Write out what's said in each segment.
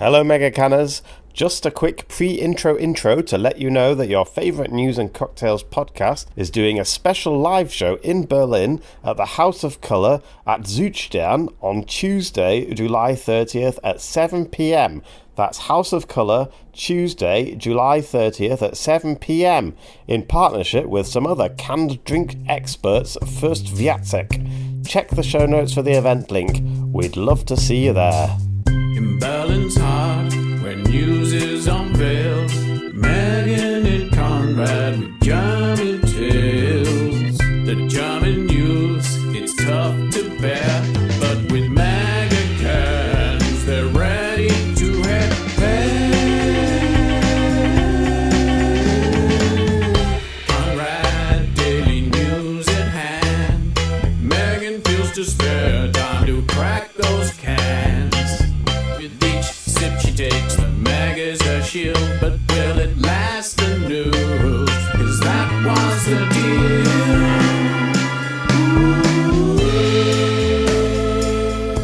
Hello Megacanners, just a quick pre-intro to let you know that your favourite news and cocktails podcast is doing a special live show in Berlin at the House of Colour at Südstern on Tuesday, July 30th at 7 p.m. That's House of Colour, Tuesday, July 30th at 7 p.m. in partnership with some other canned drink experts, First Viatzek. Check the show notes for the event link. We'd love to see you there. In Berlin's heart, where news is unveiled, Megan and Conrad with German tales. The German news, it's tough to bear, but with Megacans, they're ready to head Conrad, daily news at hand. Megan feels to spare time to crack those cans. With each sip she takes, the mag is her shield. But will it last the news? 'Cause that was the deal.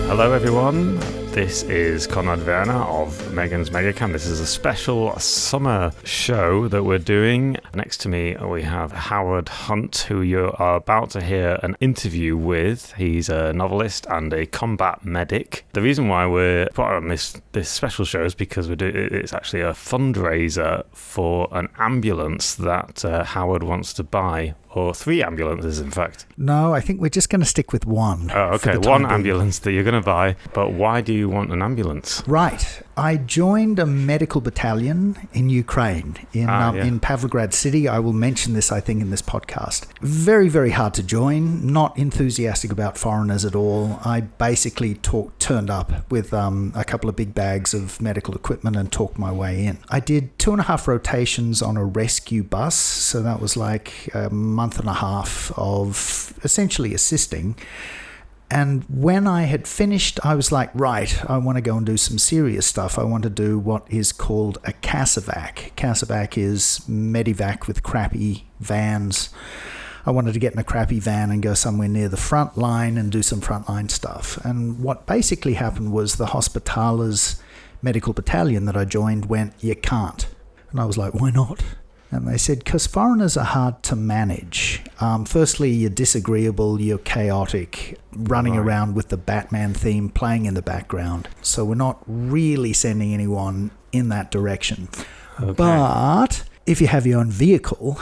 Hello everyone, this is Conrad Werner of Megan's Megacan. This is a special summer show that we're doing. Next to me we have Howard Hunt, who you are about to hear an interview with. He's a novelist and a combat medic. The reason why we're put on this special show is because it's actually a fundraiser for an ambulance that Howard wants to buy. Or 3 ambulances, in fact. No, I think we're just going to stick with one. Oh, okay. One ambulance that you're going to buy. But why do you want an ambulance? Right. I joined a medical battalion in Ukraine, in Pavlograd City. I will mention this, I think, in this podcast. Very, very hard to join. Not enthusiastic about foreigners at all. I basically turned up with a couple of big bags of medical equipment and talked my way in. I did 2.5 rotations on a rescue bus. So that was like a month and a half of essentially assisting. And when I had finished, I was like, right, I want to go and do some serious stuff. I want to do what is called a CASEVAC. CASEVAC is Medivac with crappy vans. I wanted to get in a crappy van and go somewhere near the front line and do some frontline stuff. And what basically happened was the Hospitallers Medical Battalion that I joined went, you can't. And I was like, why not? And they said, because foreigners are hard to manage. Firstly, you're disagreeable, you're chaotic, running around with the Batman theme playing in the background. So we're not really sending anyone in that direction. Okay. But if you have your own vehicle,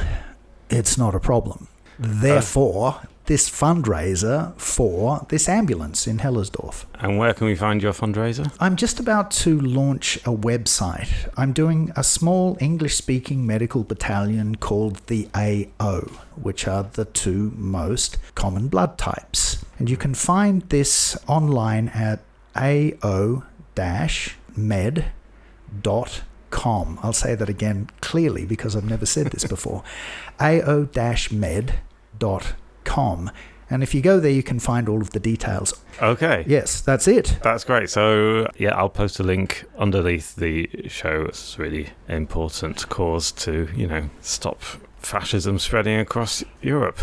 it's not a problem. Therefore, this fundraiser for this ambulance in Hellersdorf. And where can we find your fundraiser? I'm just about to launch a website. I'm doing a small English-speaking medical battalion called the AO, which are the 2 most common blood types. And you can find this online at ao-med.com. I'll say that again clearly because I've never said this before. ao-med.com. And if you go there, you can find all of the details. Okay. Yes, that's it. That's great. So, yeah, I'll post a link underneath the show. It's a really important cause to, stop fascism spreading across Europe.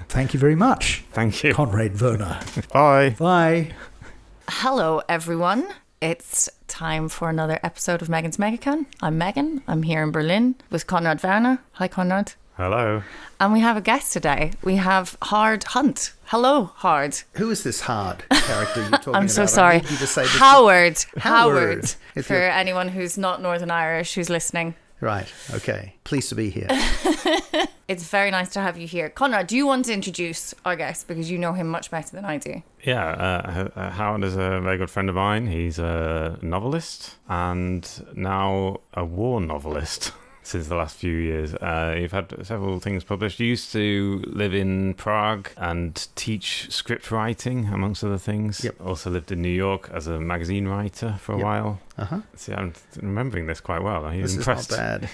Thank you very much. Thank you. Conrad Werner. Bye. Bye. Hello, everyone. It's time for another episode of Megan's Megacan. I'm Megan. I'm here in Berlin with Conrad Werner. Hi, Conrad. Hello. And we have a guest today. We have Howard Hunt. Hello, Howard. Who is this hard character you're talking about? I'm so sorry. I need you to say this. Howard. For anyone who's not Northern Irish who's listening. Right. Okay. Pleased to be here. It's very nice to have you here. Conrad, do you want to introduce our guest? Because you know him much better than I do. Yeah, Howard is a very good friend of mine. He's a novelist and now a war novelist. Since the last few years. You've had several things published. You used to live in Prague and teach script writing, amongst other things. Yep. Also lived in New York as a magazine writer for a while. Uh-huh. See, I'm remembering this quite well. I'm impressed. This is not bad.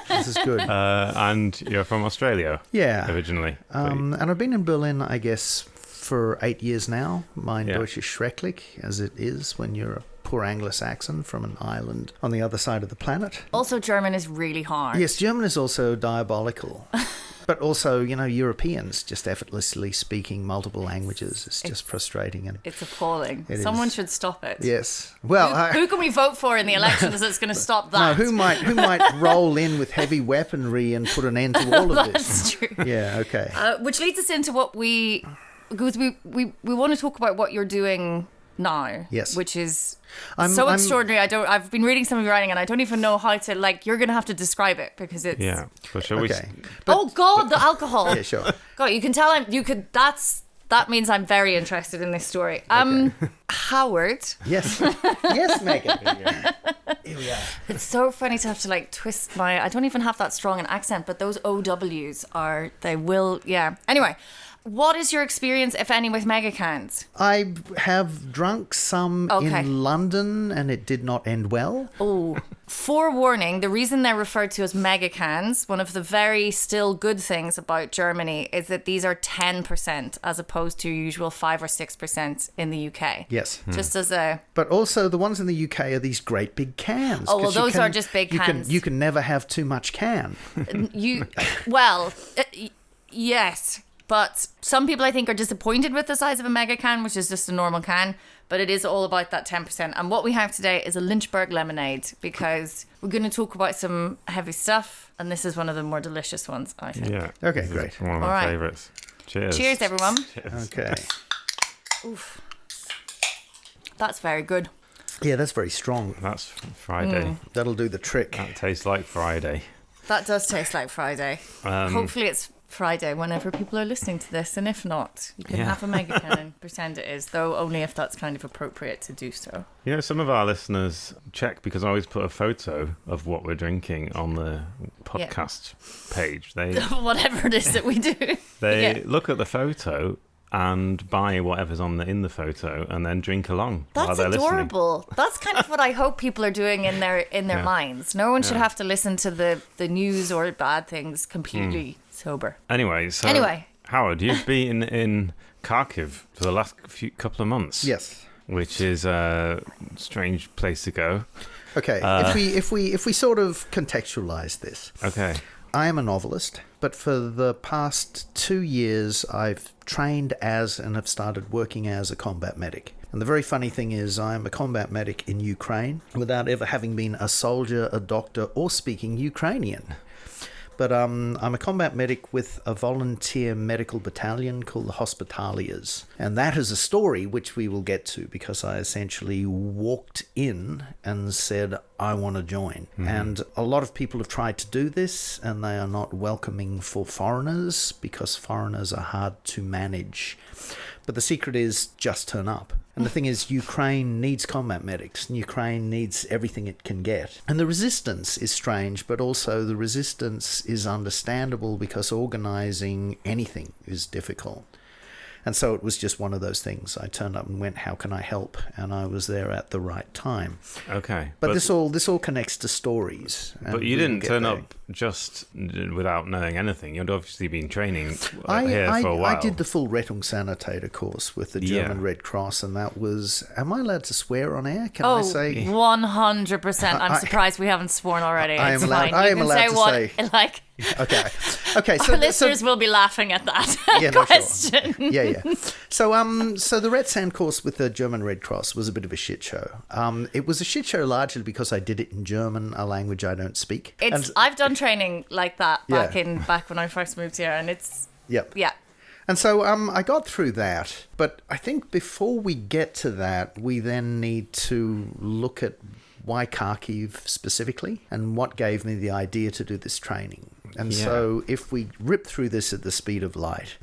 This is good. And you're from Australia, originally. And I've been in Berlin, I guess, for 8 years now. Mein Deutsch ist schrecklich, as it is when you're a poor Anglo-Saxon from an island on the other side of the planet. Also, German is really hard. Yes, German is also diabolical. But also, Europeans just effortlessly speaking multiple languages. It's just frustrating. And it's appalling. Someone should stop it. Yes. Well, who can we vote for in the elections that's going to stop that? No, who might roll in with heavy weaponry and put an end to all of this? That's true. Yeah, okay. Which leads us into what because we want to talk about what you're doing now. Yes. Which is extraordinary. I've been reading some of your writing and I don't even know how to, you're going to have to describe it because it's... Yeah, for sure. Okay. Oh God, the alcohol. Yeah, sure. God, you can tell that means I'm very interested in this story. Howard. Yes. Yes, Megan. Here we are. It's so funny to have to twist I don't even have that strong an accent, but those OWs Anyway, what is your experience, if any, with Megacans? I have drunk some in London and it did not end well. Oh, forewarning, the reason they're referred to as Megacans, one of the very still good things about Germany is that these are 10% as opposed to usual 5 or 6% in the UK. Yes. Just as a... But also the ones in the UK are these great big cans. Oh, well, those are just big cans. You can never have too much can. Yes. But some people, I think, are disappointed with the size of a mega can, which is just a normal can. But it is all about that 10%. And what we have today is a Lynchburg lemonade because we're going to talk about some heavy stuff. And this is one of the more delicious ones, I think. Yeah. Okay, great. One of my favourites. Cheers. Cheers, everyone. Cheers. Okay. Oof. That's very good. Yeah, that's very strong. That's Friday. That'll do the trick. That tastes like Friday. That does taste like Friday. Hopefully it's Friday whenever people are listening to this, and if not, you can have a mega can and pretend it is, though only if that's kind of appropriate to do so. Some of our listeners check because I always put a photo of what we're drinking on the podcast page. They whatever it is that we do. They look at the photo and buy whatever's in the photo and then drink along while they're adorable. Listening. That's kind of what I hope people are doing in their minds. No one should have to listen to the news or bad things completely sober. Anyway, Howard, you've been in Kharkhiv for the last couple of months. Yes. Which is a strange place to go. Okay, if we sort of contextualize this. Okay. I am a novelist, but for the past 2 years, I've trained as and have started working as a combat medic. And the very funny thing is I'm a combat medic in Ukraine without ever having been a soldier, a doctor, or speaking Ukrainian. But I'm a combat medic with a volunteer medical battalion called the Hospitallers. And that is a story which we will get to because I essentially walked in and said, I want to join. Mm-hmm. And a lot of people have tried to do this and they are not welcoming for foreigners because foreigners are hard to manage. But the secret is just turn up. And the thing is, Ukraine needs combat medics, and Ukraine needs everything it can get. And the resistance is strange, but also the resistance is understandable because organising anything is difficult. And so it was just one of those things. I turned up and went, how can I help? And I was there at the right time. Okay. But this all connects to stories. But you didn't turn up just without knowing anything. You'd obviously been training here for a while. I did the full Rettungssanitäter course with the German Red Cross, and that was... Am I allowed to swear on air? Can I say... 100%. I'm surprised we haven't sworn already. I am allowed to say... Okay. Our listeners will be laughing at that question. No, sure. Yeah. So the Red Sand course with the German Red Cross was a bit of a shit show. It was a shit show largely because I did it in German, a language I don't speak. I've done training like that back when I first moved here, and it's yeah. And so I got through that, but I think before we get to that, we then need to look at why Kharkiv specifically and what gave me the idea to do this training. And so if we rip through this at the speed of light,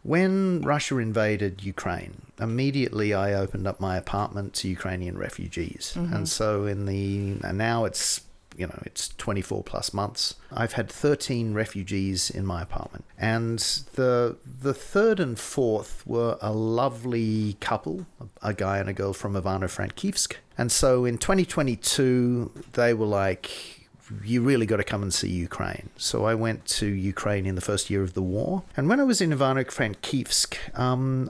when Russia invaded Ukraine, immediately I opened up my apartment to Ukrainian refugees. Mm-hmm. And so now it's 24 plus months. I've had 13 refugees in my apartment. And the third and fourth were a lovely couple, a guy and a girl from Ivano-Frankivsk. And so in 2022, they were like, you really got to come and see Ukraine. So I went to Ukraine in the first year of the war. And when I was in Ivano-Frankivsk,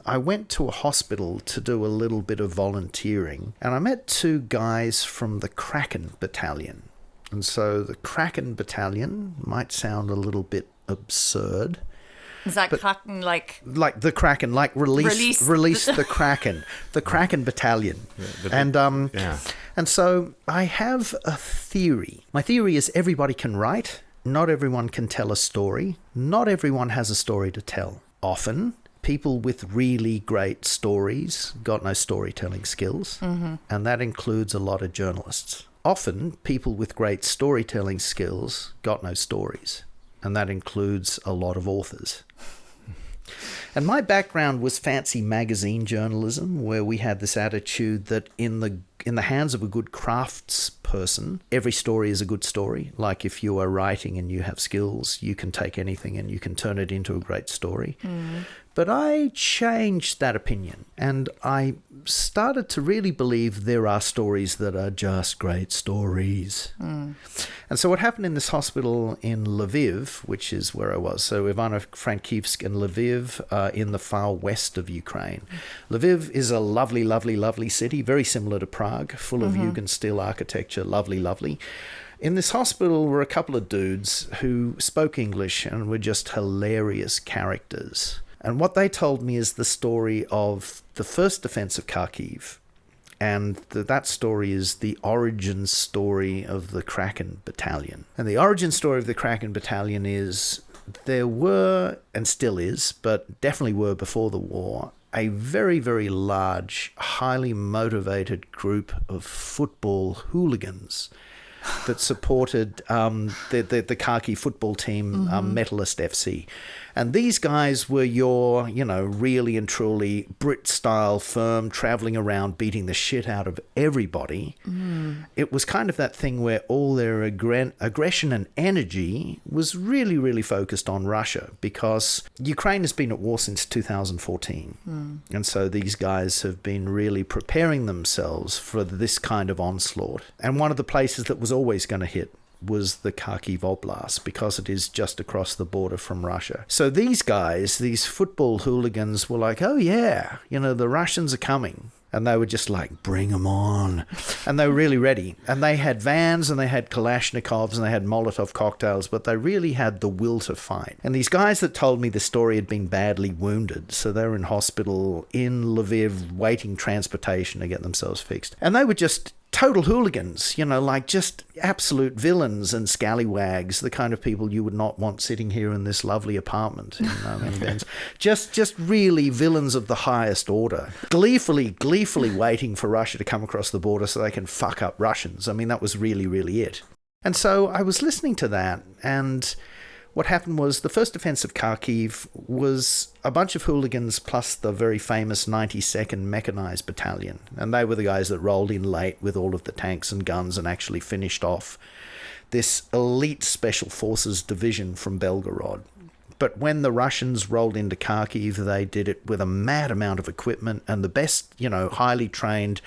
I went to a hospital to do a little bit of volunteering. And I met two guys from the Kraken Battalion. And so the Kraken Battalion might sound a little bit absurd. Is that Kraken like the Kraken, like release the Kraken, the Kraken Battalion, and so I have a theory. My theory is everybody can write. Not everyone can tell a story. Not everyone has a story to tell. Often, people with really great stories got no storytelling skills, and that includes a lot of journalists. Often, people with great storytelling skills got no stories, and that includes a lot of authors. And my background was fancy magazine journalism, where we had this attitude that in the hands of a good craftsperson, every story is a good story. Like if you are writing and you have skills, you can take anything and you can turn it into a great story. But I changed that opinion, and I started to really believe there are stories that are just great stories. And so what happened in this hospital in Lviv, which is where I was, so Ivano-Frankivsk and Lviv are in the far west of Ukraine. Lviv is a lovely, lovely, lovely city, very similar to Prague, full of Jugendstil architecture, lovely, lovely. In this hospital were a couple of dudes who spoke English and were just hilarious characters. And what they told me is the story of the first defense of Kharkiv. And that story is the origin story of the Kraken Battalion. And the origin story of the Kraken Battalion is there were, and still is, but definitely were before the war, a very, very large, highly motivated group of football hooligans that supported the Kharkiv football team, Metalist FC. And these guys were your, really and truly Brit-style firm, traveling around, beating the shit out of everybody. It was kind of that thing where all their aggression and energy was really, really focused on Russia, because Ukraine has been at war since 2014. And so these guys have been really preparing themselves for this kind of onslaught. And one of the places that was always going to hit was the Kharkiv Oblast, because it is just across the border from Russia. So these guys, these football hooligans, were like, oh yeah, the Russians are coming. And they were just like, bring them on. And they were really ready. And they had vans and they had Kalashnikovs and they had Molotov cocktails, but they really had the will to fight. And these guys that told me the story had been badly wounded. So they were in hospital in Lviv, waiting transportation to get themselves fixed. And they were just total hooligans, like just absolute villains and scallywags, the kind of people you would not want sitting here in this lovely apartment in Ben's. Just really villains of the highest order, gleefully waiting for Russia to come across the border so they can fuck up Russians. I mean, that was really, really it. And so I was listening to that, and what happened was the first defense of Kharkiv was a bunch of hooligans plus the very famous 92nd Mechanized Battalion. And they were the guys that rolled in late with all of the tanks and guns and actually finished off this elite special forces division from Belgorod. But when the Russians rolled into Kharkiv, they did it with a mad amount of equipment and the best, highly trained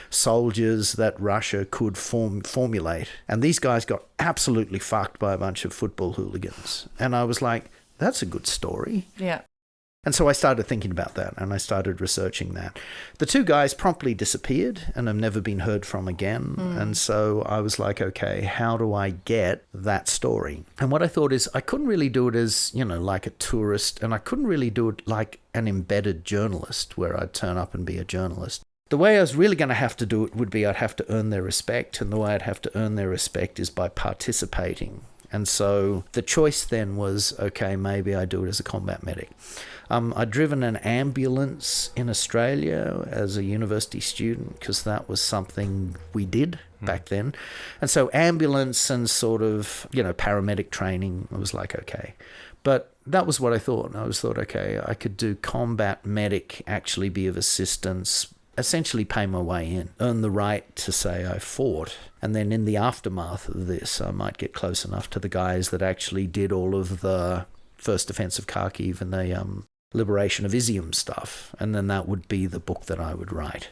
soldiers that Russia could formulate. And these guys got absolutely fucked by a bunch of football hooligans. And I was like, that's a good story. Yeah. And so I started thinking about that, and I started researching that. The two guys promptly disappeared and have never been heard from again. And so I was like, okay, how do I get that story? And what I thought is I couldn't really do it as, like a tourist, and I couldn't really do it like an embedded journalist where I'd turn up and be a journalist. The way I was really going to have to do it would be I'd have to earn their respect, and the way I'd have to earn their respect is by participating. And so the choice then was, okay, maybe I do it as a combat medic. I'd driven an ambulance in Australia as a university student because that was something we did back then. And so ambulance and sort of, paramedic training, I was like, okay. But that was what I thought. I thought, okay, I could do combat medic, actually be of assistance, essentially pay my way in, earn the right to say I fought. And then in the aftermath of this, I might get close enough to the guys that actually did all of the first defense of Kharkiv and the liberation of Izium stuff. And then that would be the book that I would write.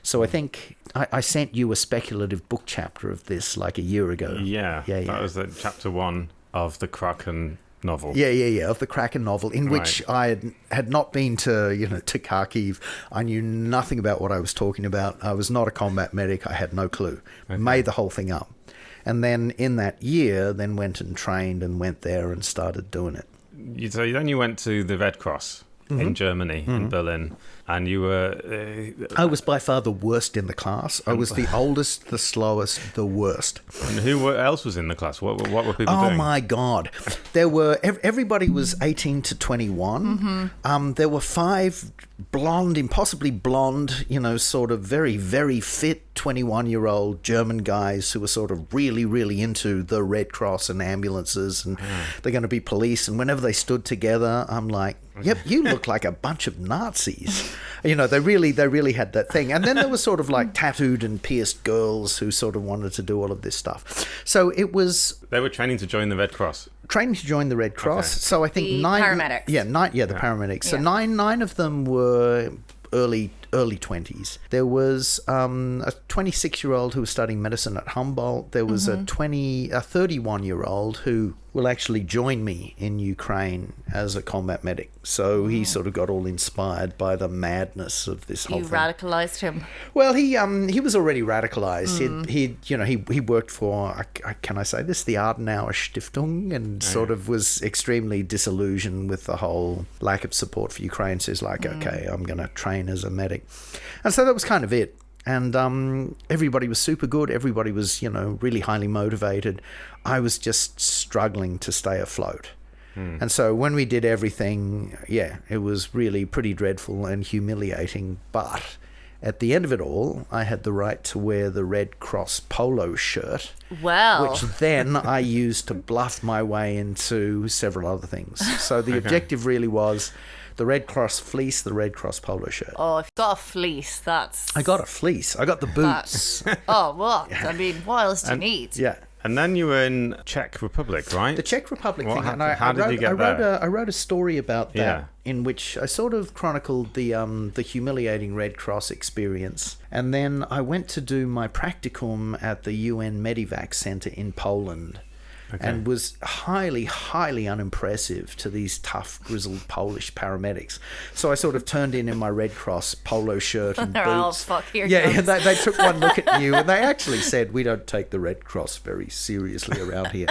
So I think I sent you a speculative book chapter of this like a year ago. Yeah. That was the chapter 1 of the Kraken novel. Yeah, of the Kraken novel, in which I had not been to Kharkiv. I knew nothing about what I was talking about. I was not a combat medic. I had no clue. Made the whole thing up. And then in that year, then went and trained and went there and started doing it. So then you went to the Red Cross in Germany, in Berlin, and you were... I was by far the worst in the class. I was the oldest, the slowest, the worst. And who else was in the class? What were people doing? Oh my God. There were... Everybody was 18 to 21. There were 5 blonde, impossibly blonde, sort of very, very fit 21-year-old German guys who were sort of really, really into the Red Cross and ambulances, and they're going to be police. And whenever they stood together, I'm like, yep, you look like a bunch of Nazis. They really had that thing. And then there was sort of like tattooed and pierced girls who sort of wanted to do all of this stuff. So it was... They were training to join the Red Cross. Training to join the Red Cross. Okay. So I think the 9... paramedics. The paramedics. So nine of them were early 20s. There was a 26-year-old who was studying medicine at Humboldt. There was a 31-year-old who will actually join me in Ukraine as a combat medic. So he sort of got all inspired by the madness of this whole thing. You radicalized him. Well, he was already radicalized. He worked for, can I say this, the Adenauer Stiftung, and sort of was extremely disillusioned with the whole lack of support for Ukraine. So he's like, okay, I'm going to train as a medic. And so that was kind of it. And everybody was super good. Everybody was, really highly motivated. I was just struggling to stay afloat. And so when we did everything, it was really pretty dreadful and humiliating. But at the end of it all, I had the right to wear the Red Cross polo shirt. Well. Which then I used to bluff my way into several other things. So the objective really was... the Red Cross fleece, the Red Cross polo shirt. Oh, if you got a fleece, that's... I got a fleece. I got the boots. What else do you need? Yeah. And then you were in Czech Republic, right? The Czech Republic thing. How did you get there? I wrote a story about that in which I sort of chronicled the humiliating Red Cross experience. And then I went to do my practicum at the UN Medivac Center in Poland. And was highly, highly unimpressive to these tough, grizzled Polish paramedics. So I sort of turned in my Red Cross polo shirt and They're boots. fuck, here they took one look at you, and they actually said, we don't take the Red Cross very seriously around here.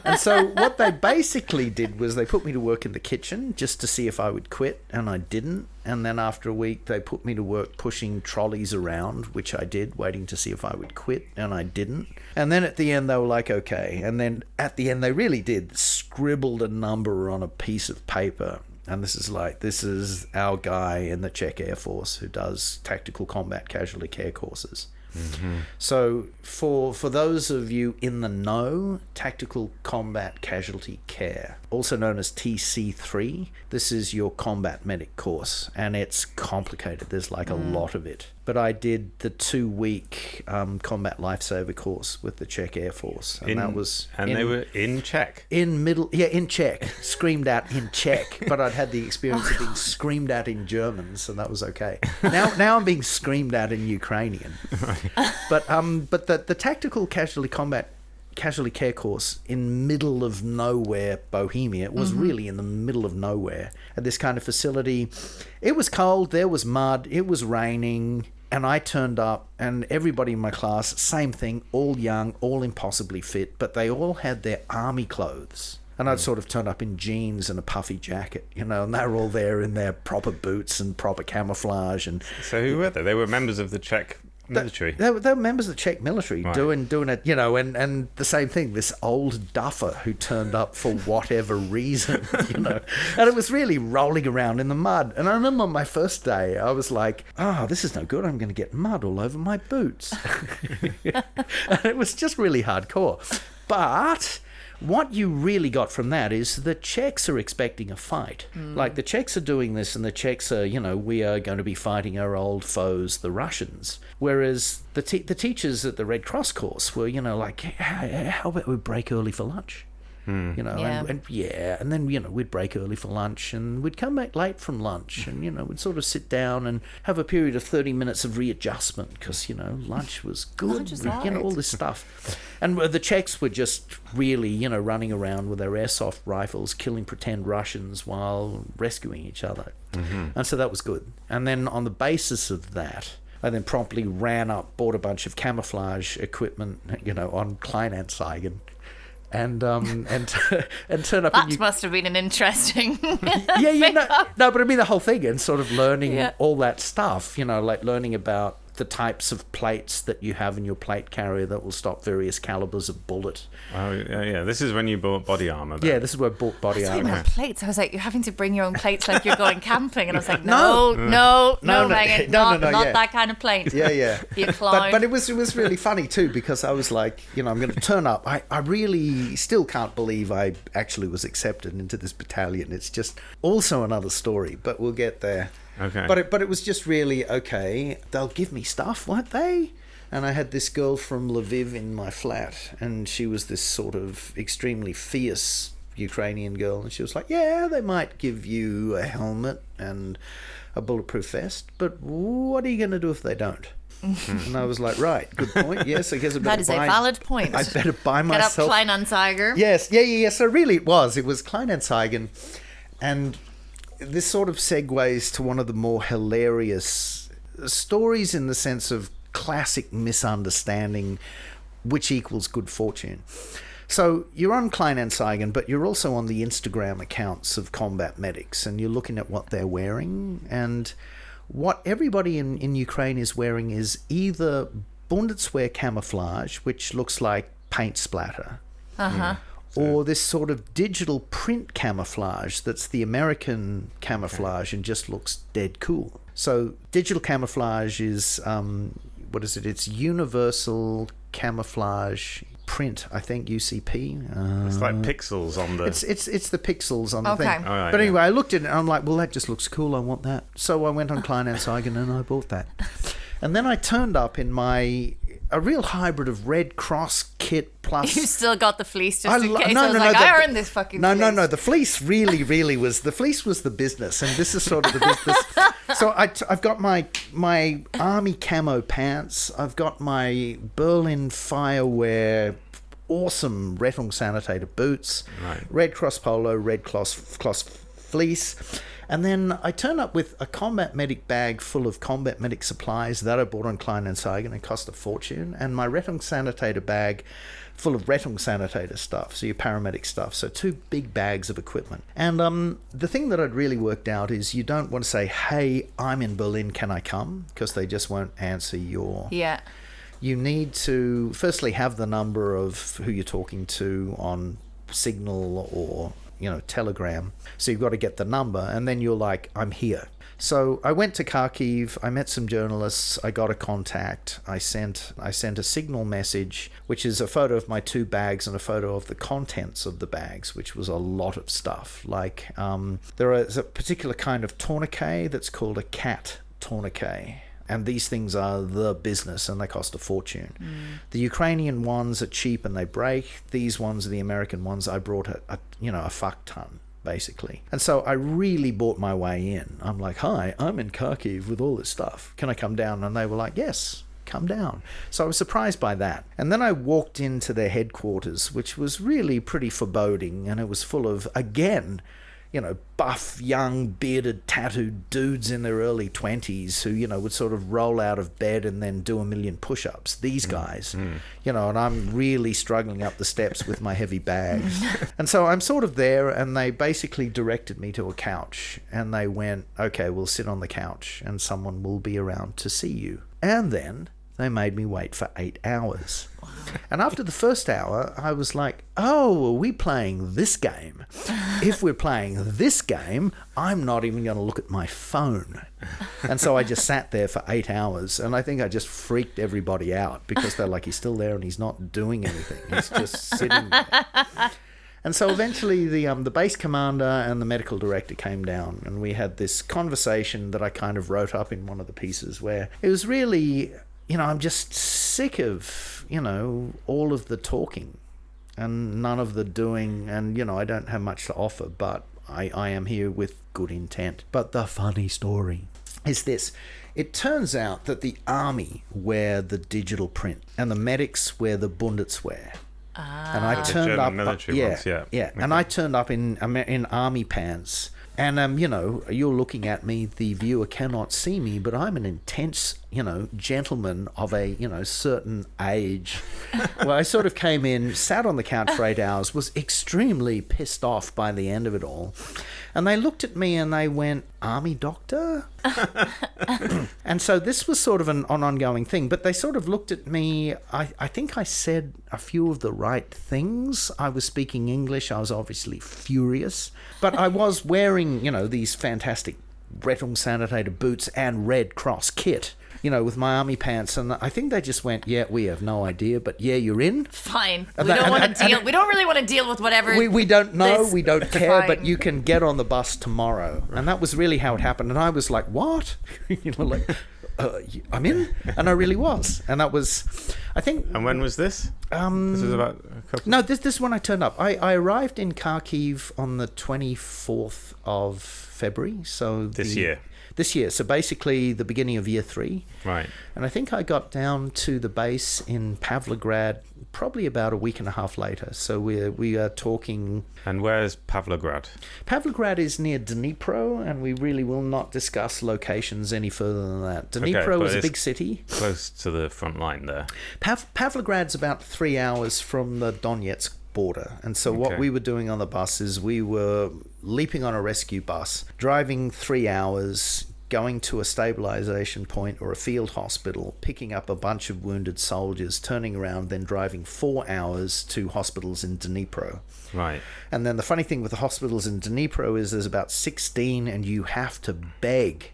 And so what they basically did was they put me to work in the kitchen just to see if I would quit, and I didn't. And then after a week, they put me to work pushing trolleys around, which I did, waiting to see if I would quit, and I didn't. And then at the end, they were like, okay. And then at the end, they really did, scribbled a number on a piece of paper. And this is our guy in the Czech Air Force who does tactical combat casualty care courses. So for those of you in the know, Tactical Combat Casualty Care, also known as TC3, this is your combat medic course, and it's complicated. There's like a lot of it. But I did the 2-week combat lifesaver course with the Czech Air Force, and they were in Czech. In Czech, screamed at in Czech. But I'd had the experience of being screamed at in German, so that was okay. Now I'm being screamed at in Ukrainian. But the tactical casualty care course in middle of nowhere Bohemia, it was really in the middle of nowhere at this kind of facility. It was cold, there was mud, it was raining, and I turned up, and everybody in my class, same thing, all young, all impossibly fit, but they all had their army clothes. And I'd sort of turn up in jeans and a puffy jacket, and they were all there in their proper boots and proper camouflage. And so who were they? They were members of the Czech military. They were members of the Czech military, doing it, and the same thing. This old duffer who turned up for whatever reason, and it was really rolling around in the mud. And I remember on my first day, I was like, "Oh, this is no good. I'm going to get mud all over my boots." And it was just really hardcore, but. What you really got from that is the Czechs are expecting a fight. Like, the Czechs are doing this, and the Czechs are, we are going to be fighting our old foes, the Russians. Whereas the teachers at the Red Cross course were, like, how about we break early for lunch? You know, and then, you know, we'd break early for lunch and we'd come back late from lunch and, you know, we'd sort of sit down and have a period of 30 minutes of readjustment because, you know, lunch was good, Lunch is hard. you know, all this stuff. And the Czechs were just really, you know, running around with their airsoft rifles, killing pretend Russians while rescuing each other. And so that was good. And then on the basis of that, I then promptly ran up, bought a bunch of camouflage equipment, you know, on Kleinanzeigen. And turn up. That must have been an interesting. No, but I mean the whole thing and sort of learning all that stuff. You know, like learning about the types of plates that you have in your plate carrier that will stop various calibers of bullet. Oh yeah. This is when you bought body armor. Then. Yeah, this is where I bought body armor. Plates. I was like, you're having to bring your own plates like you're going camping, and I was like, no, Megan, not that kind of plate. Yeah. You clown. But it was really funny too because I was like, you know, I'm going to turn up. I really still can't believe I actually was accepted into this battalion. It's just also another story, but we'll get there. Okay. But it was just really, okay, they'll give me stuff, won't they? And I had this girl from Lviv in my flat, and she was this sort of extremely fierce Ukrainian girl, and she was like, yeah, they might give you a helmet and a bulletproof vest, but what are you going to do if they don't? And I was like, right, good point. Yes, I guess I better that is a valid point. I better buy myself. Get up Kleinanzeiger. Yes, yeah. So really it was Kleinanzeigen, and this sort of segues to one of the more hilarious stories in the sense of classic misunderstanding, which equals good fortune. So you're on Kleinanzeigen, but you're also on the Instagram accounts of combat medics, and you're looking at what they're wearing. And what everybody in Ukraine is wearing is either Bundeswehr camouflage, which looks like paint splatter, or this sort of digital print camouflage that's the American camouflage and just looks dead cool. So digital camouflage is, what is it? It's universal camouflage print, I think, UCP. It's like pixels on the... It's the pixels on the thing. All right, but anyway, I looked at it and I'm like, well, that just looks cool. I want that. So I went on Kleinanzeigen and I bought that. And then I turned up in a real hybrid of Red Cross kit plus... You still got the fleece just in case. I earned this fucking fleece. No. The fleece really was... The fleece was the business, and this is sort of the business. So I've got my army camo pants. I've got my Berlin Firewear awesome Rettungsanitäter boots. Right. Red Cross polo, Red Cross fleece. And then I turn up with a combat medic bag full of combat medic supplies that I bought on Kleinanzeigen. It cost a fortune. And my Rettungsanitäter bag full of Rettungsanitäter stuff, so your paramedic stuff. So 2 big bags of equipment. And the thing that I'd really worked out is you don't want to say, hey, I'm in Berlin, can I come? Because they just won't answer your... Yeah. You need to firstly have the number of who you're talking to on Signal or, you know, Telegram. So you've got to get the number, and then you're like, I'm here. So I went to Kharkiv, I met some journalists, I got a contact, I sent a Signal message, which is a photo of my 2 bags and a photo of the contents of the bags, which was a lot of stuff. Like, there is a particular kind of tourniquet that's called a cat tourniquet. And these things are the business, and they cost a fortune. The Ukrainian ones are cheap and they break. These ones are the American ones. I brought a fuck ton, basically. And so I really bought my way in. I'm like, hi, I'm in Kharkiv with all this stuff. Can I come down? And they were like, yes, come down. So I was surprised by that. And then I walked into their headquarters, which was really pretty foreboding. And it was full of, again, you know, buff, young, bearded, tattooed dudes in their early 20s who, you know, would sort of roll out of bed and then do a million push-ups. These guys, you know, and I'm really struggling up the steps with my heavy bags. And so I'm sort of there, and they basically directed me to a couch. And they went, okay, we'll sit on the couch and someone will be around to see you. And then they made me wait for 8 hours. And after the first hour, I was like, oh, are we playing this game? If we're playing this game, I'm not even going to look at my phone. And so I just sat there for 8 hours, and I think I just freaked everybody out because they're like, he's still there and he's not doing anything. He's just sitting there. And so eventually the base commander and the medical director came down, and we had this conversation that I kind of wrote up in one of the pieces where it was really... You know, I'm just sick of, you know, all of the talking. and none of the doing, and, you know, I don't have much to offer, but I am here with good intent. But the funny story is this. It turns out that the army wear the digital print and the medics wear the Bundeswehr. And I turned German up, military ones, yeah. Okay. And I turned up in army pants. And, you know, you're looking at me, the viewer cannot see me, but I'm an intense, you know, gentleman of a, you know, certain age. Well, I sort of came in, sat on the couch for 8 hours, was extremely pissed off by the end of it all. And they looked at me and they went, "Army doctor?" And so this was sort of an ongoing thing. But they sort of looked at me. I think I said a few of the right things. I was speaking English. I was obviously furious. But I was wearing, you know, these fantastic Rettungsanitäter boots and Red Cross kit, you know, with my army pants. And I think they just went, "Yeah, we have no idea, but yeah, you're in." Fine. We don't want to deal. We don't really want to deal with whatever. We don't know. this- We don't care. Fine. But you can get on the bus tomorrow. And that was really how it happened. And I was like, "What?" You know, like, I'm in, and I really was. And that was, I think. And when was this? This was about a couple. No, this is when I turned up. I arrived in Kharkiv on the 24th of February. So This year. This year. So basically the beginning of year 3. Right. And I think I got down to the base in Pavlograd probably about a week and a half later. So we are talking. And where's Pavlograd? Pavlograd is near Dnipro, and we really will not discuss locations any further than that. Dnipro is a big city. Close to the front line there. Pavlograd's about 3 hours from the Donetsk border. And so what we were doing on the bus is we were leaping on a rescue bus, driving 3 hours, going to a stabilization point or a field hospital, picking up a bunch of wounded soldiers, turning around, then driving 4 hours to hospitals in Dnipro. Right. And then the funny thing with the hospitals in Dnipro is there's about 16 and you have to beg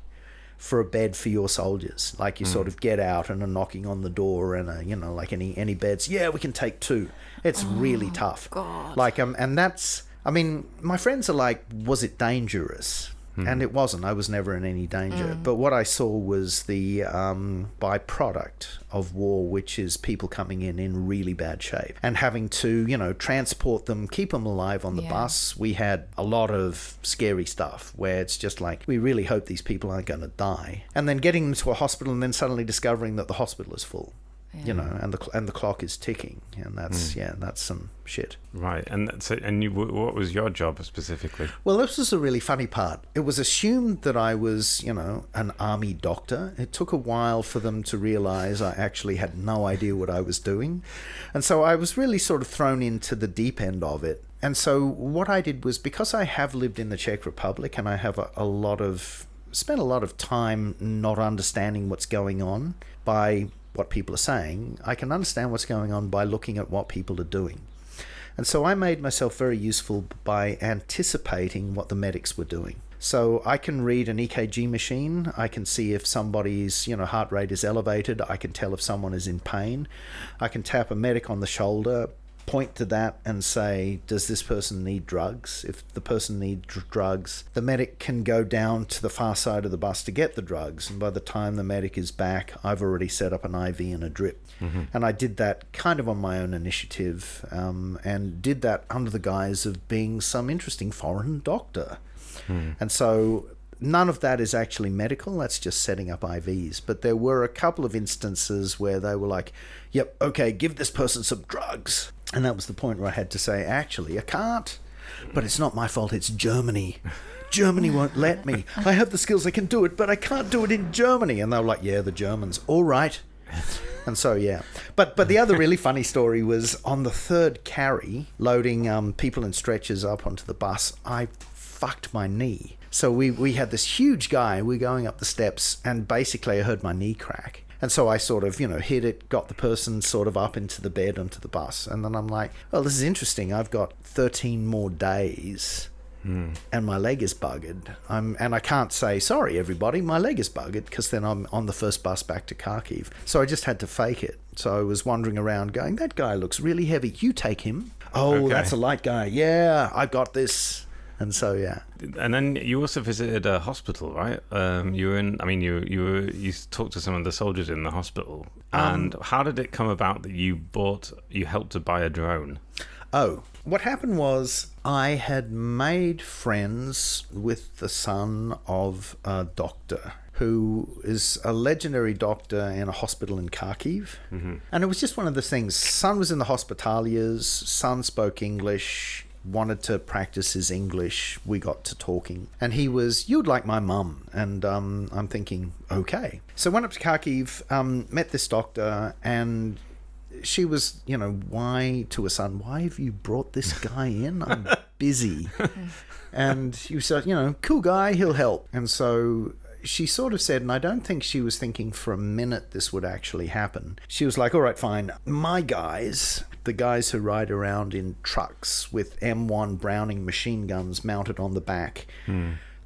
for a bed for your soldiers. Like you sort of get out and are knocking on the door and, you know, like any beds. Yeah, we can take 2. It's really tough. God. Like, and that's, I mean, my friends are like, was it dangerous? And it wasn't. I was never in any danger. But what I saw was the byproduct of war, which is people coming in really bad shape and having to, you know, transport them, keep them alive on the bus. We had a lot of scary stuff where it's just like, we really hope these people aren't going to die. And then getting them to a hospital and then suddenly discovering that the hospital is full. You know, and the clock is ticking, and that's that's some shit. Right, and so what was your job specifically? Well, this was a really funny part. It was assumed that I was, you know, an army doctor. It took a while for them to realize I actually had no idea what I was doing, and so I was really sort of thrown into the deep end of it. And so what I did was, because I have lived in the Czech Republic and I have spent a lot of time not understanding what's going on by what people are saying, I can understand what's going on by looking at what people are doing. And so I made myself very useful by anticipating what the medics were doing. So I can read an EKG machine. I can see if somebody's, you know, heart rate is elevated. I can tell if someone is in pain. I can tap a medic on the shoulder, point to that and say, does this person need drugs? If the person needs drugs, the medic can go down to the far side of the bus to get the drugs. And by the time the medic is back, I've already set up an IV and a drip. And I did that kind of on my own initiative, and did that under the guise of being some interesting foreign doctor. And so none of that is actually medical. That's just setting up IVs. But there were a couple of instances where they were like, yep, okay, give this person some drugs. And that was the point where I had to say, actually, I can't. But it's not my fault. It's Germany. Germany won't let me. I have the skills. I can do it, but I can't do it in Germany. And they were like, yeah, the Germans. All right. And so, yeah. But the other really funny story was on the third carry, loading people in stretchers up onto the bus, I fucked my knee. So we had this huge guy. We're going up the steps, and basically I heard my knee crack. And so I sort of, you know, hit it, got the person sort of up into the bed, onto the bus. And then I'm like, well, this is interesting. I've got 13 more days and my leg is buggered. And I can't say, sorry, everybody, my leg is buggered, because then I'm on the first bus back to Kharkiv. So I just had to fake it. So I was wandering around going, that guy looks really heavy. You take him. Oh, okay. That's a light guy. Yeah, I got this. And so, yeah. And then you also visited a hospital, right? You were in. I mean, you talked to some of the soldiers in the hospital, And how did it come about that you helped to buy a drone? Oh, what happened was I had made friends with the son of a doctor who is a legendary doctor in a hospital in Kharkiv. Mm-hmm. And it was just one of those things. Son was in the Hospitallers, son spoke English, wanted to practice his English. We got to talking. And he was, "You'd like my mum." And I'm thinking, okay. So went up to Kharkiv, met this doctor, and she was, why, to her son, "Why have you brought this guy in? I'm busy." And you said, "Cool guy, he'll help." And so she sort of said, and I don't think she was thinking for a minute this would actually happen. She was like, "All right, fine. My guys, the guys who ride around in trucks with M1 Browning machine guns mounted on the back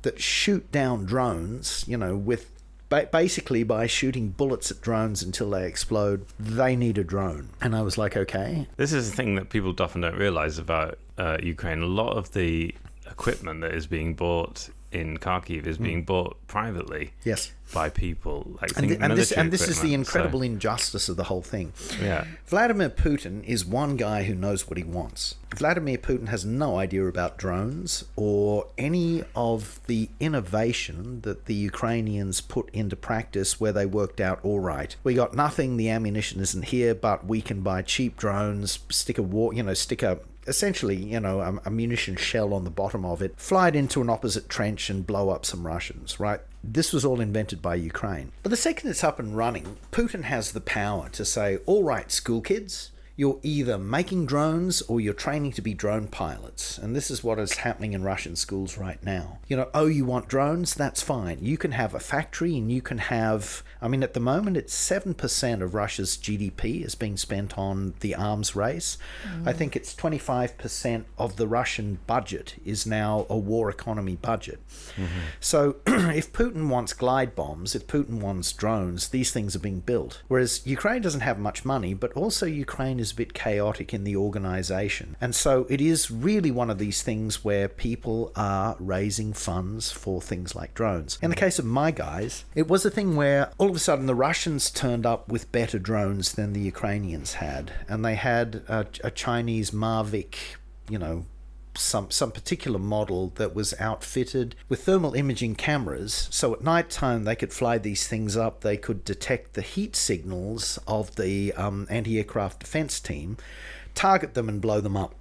that shoot down drones, with basically by shooting bullets at drones until they explode, they need a drone." And I was like, okay. This is the thing that people often don't realize about Ukraine. A lot of the equipment that is being bought in Kharkiv is being bought privately. Yes. By people. And this is the incredible injustice of the whole thing. Yeah. Vladimir Putin is one guy who knows what he wants. Vladimir Putin has no idea about drones or any of the innovation that the Ukrainians put into practice where they worked out, all right, we got nothing, the ammunition isn't here, but we can buy cheap drones, essentially, a munition shell on the bottom of it, fly it into an opposite trench and blow up some Russians, right? This was all invented by Ukraine. But the second it's up and running, Putin has the power to say, all right, school kids, you're either making drones or you're training to be drone pilots. And this is what is happening in Russian schools right now. You want drones? That's fine. You can have a factory and you can have, at the moment it's 7% of Russia's GDP is being spent on the arms race. I think it's 25% of the Russian budget is now a war economy budget. Mm-hmm. So if Putin wants glide bombs, if Putin wants drones, these things are being built. Whereas Ukraine doesn't have much money, but also Ukraine is a bit chaotic in the organization. And so it is really one of these things where people are raising funds for things like drones. In the case of my guys, it was a thing where all of a sudden the Russians turned up with better drones than the Ukrainians had. And they had a Chinese Mavic, some particular model that was outfitted with thermal imaging cameras. So at night time they could fly these things up. They could detect the heat signals of the anti-aircraft defense team, target them and blow them up.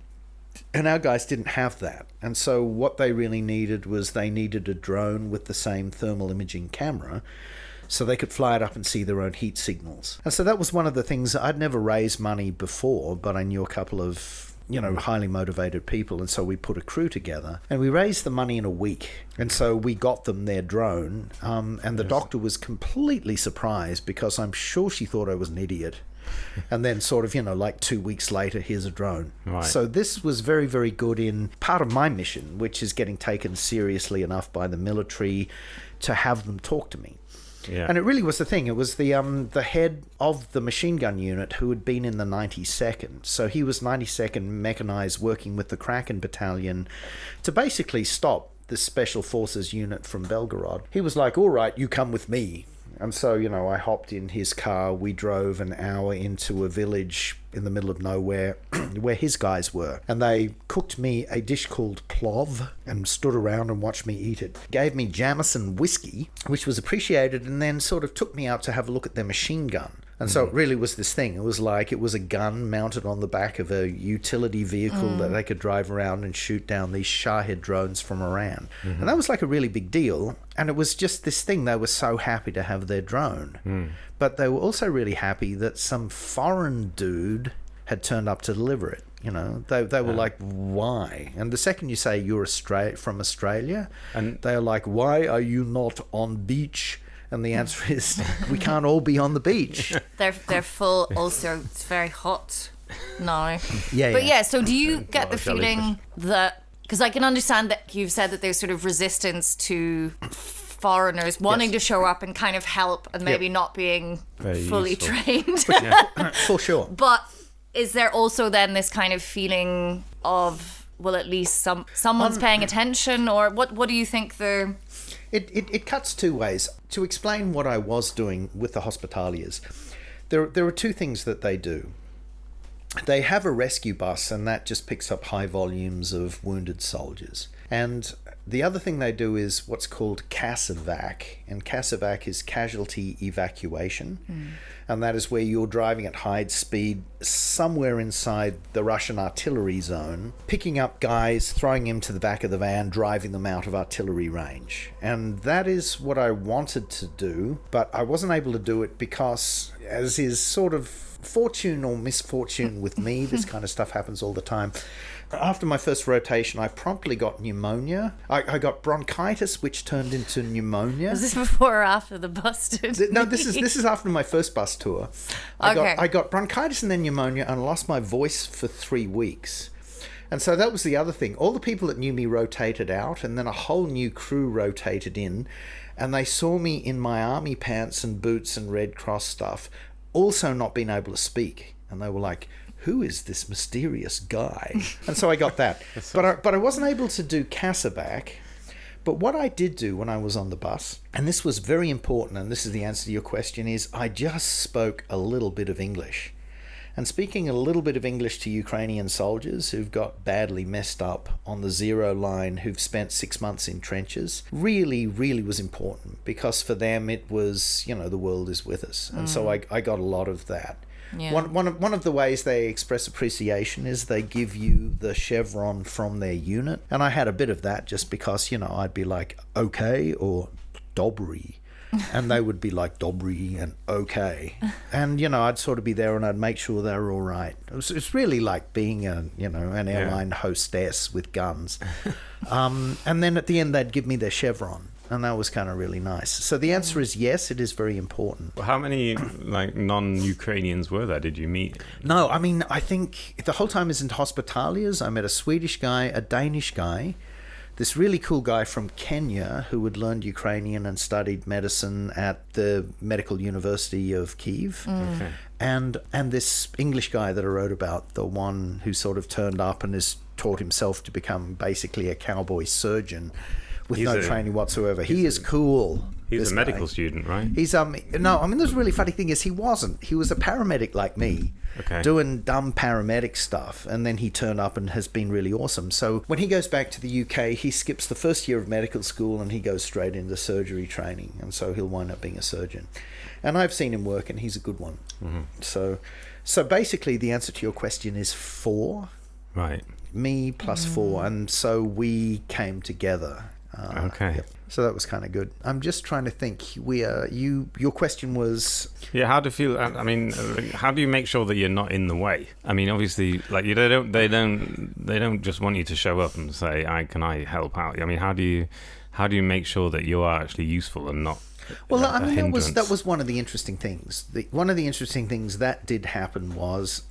And our guys didn't have that. And so what they really needed was they needed a drone with the same thermal imaging camera so they could fly it up and see their own heat signals. And so that was one of the things. I'd never raised money before, but I knew a couple of highly motivated people, and so we put a crew together and we raised the money in a week. And so we got them their drone, and the doctor was completely surprised because I'm sure she thought I was an idiot. And then sort of, 2 weeks later, here's a drone. Right. So this was very, very good in part of my mission, which is getting taken seriously enough by the military to have them talk to me. Yeah. And it really was the thing. It was the head of the machine gun unit who had been in the 92nd. So he was 92nd mechanized, working with the Kraken battalion to basically stop the special forces unit from Belgorod. He was like, all right, you come with me. And so, I hopped in his car. We drove an hour into a village in the middle of nowhere where his guys were. And they cooked me a dish called plov and stood around and watched me eat it. Gave me Jameson whiskey, which was appreciated, and then sort of took me out to have a look at their machine gun. And so it really was this thing. It was like it was a gun mounted on the back of a utility vehicle that they could drive around and shoot down these Shahed drones from Iran. Mm-hmm. And that was like a really big deal. And it was just this thing. They were so happy to have their drone. But they were also really happy that some foreign dude had turned up to deliver it. They were like, why? And the second you say you're from Australia, and they're like, why are you not on beach? And the answer is, we can't all be on the beach. They're full. Also, it's very hot now. Yeah. So do you get the feeling that, because I can understand that you've said that there's sort of resistance to foreigners wanting to show up and kind of help and maybe not being very fully trained. For sure. But is there also then this kind of feeling of, well, at least someone's paying attention, or what do you think the... It cuts two ways. To explain what I was doing with the Hospitallers, There are two things that they do. They have a rescue bus, and that just picks up high volumes of wounded soldiers. And the other thing they do is what's called CASEVAC, and CASEVAC is casualty evacuation, and that is where you're driving at high speed somewhere inside the Russian artillery zone, picking up guys, throwing them to the back of the van, driving them out of artillery range. And that is what I wanted to do, but I wasn't able to do it because, as is sort of fortune or misfortune with me, this kind of stuff happens all the time. After my first rotation, I promptly got pneumonia. I got bronchitis, which turned into pneumonia. Was this before or after the busted? No, this is after my first bus tour. I got bronchitis and then pneumonia, and lost my voice for 3 weeks. And so that was the other thing. All the people that knew me rotated out, and then a whole new crew rotated in, and they saw me in my army pants and boots and Red Cross stuff, also not being able to speak. And they were like, who is this mysterious guy? And so I got that. But I wasn't able to do CASEVAC. But what I did do when I was on the bus, and this was very important, and this is the answer to your question, is I just spoke a little bit of English. And speaking a little bit of English to Ukrainian soldiers who've got badly messed up on the zero line, who've spent 6 months in trenches, really, really was important, because for them it was, the world is with us. And so I got a lot of that. Yeah. One of the ways they express appreciation is they give you the chevron from their unit. And I had a bit of that just because, I'd be like, okay, or dobry. And they would be like dobry and okay. And, I'd sort of be there and I'd make sure they were all right. It's really like being an airline hostess with guns. And then at the end, they'd give me their chevron. And that was kind of really nice. So the answer is yes, it is very important. Well, how many non-Ukrainians were there? Did you meet? No, I think the whole time is in Hospitallers. I met a Swedish guy, a Danish guy, this really cool guy from Kenya who had learned Ukrainian and studied medicine at the Medical University of Kyiv. Okay. And this English guy that I wrote about, the one who sort of turned up and has taught himself to become basically a cowboy surgeon with no training whatsoever. He is cool. He's a medical student, right? He's the really funny thing is he wasn't. He was a paramedic like me, doing dumb paramedic stuff, and then he turned up and has been really awesome. So when he goes back to the UK, he skips the first year of medical school and he goes straight into surgery training, and so he'll wind up being a surgeon. And I've seen him work, and he's a good one. Mm-hmm. So basically, the answer to your question is 4. Right. Me plus 4, and so we came together. Okay. Yep. So that was kind of good. I'm just trying to think. Your question was, how do you feel? I mean, how do you make sure that you're not in the way? I mean, obviously, like they don't just want you to show up and say, "Can I help out?" I mean, how do you make sure that you are actually useful and not? Well, that was one of the interesting things. One of the interesting things that did happen was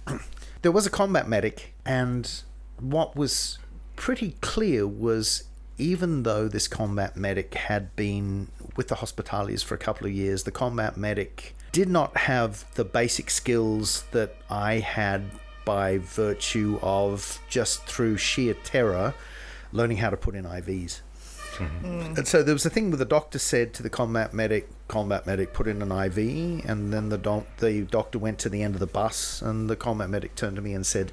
there was a combat medic, and what was pretty clear was, even though this combat medic had been with the Hospitallers for a couple of years, the combat medic did not have the basic skills that I had by virtue of just through sheer terror learning how to put in IVs. Mm-hmm. And so there was a thing where the doctor said to the combat medic, put in an IV, and then the doctor went to the end of the bus, and the combat medic turned to me and said,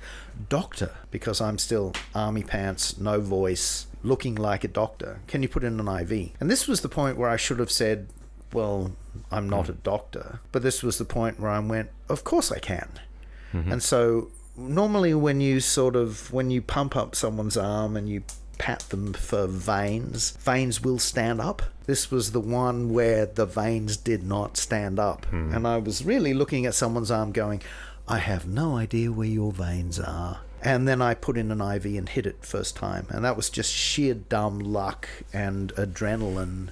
"Doctor," because I'm still army pants, no voice, looking like a doctor, "can you put in an IV?" And this was the point where I should have said, well, I'm not a doctor. But this was the point where I went, of course I can. Mm-hmm. And so normally when you pump up someone's arm and you pat them for veins will stand up. This was the one where the veins did not stand up. And I was really looking at someone's arm going, I have no idea where your veins are. And then I put in an IV and hit it first time. And that was just sheer dumb luck and adrenaline.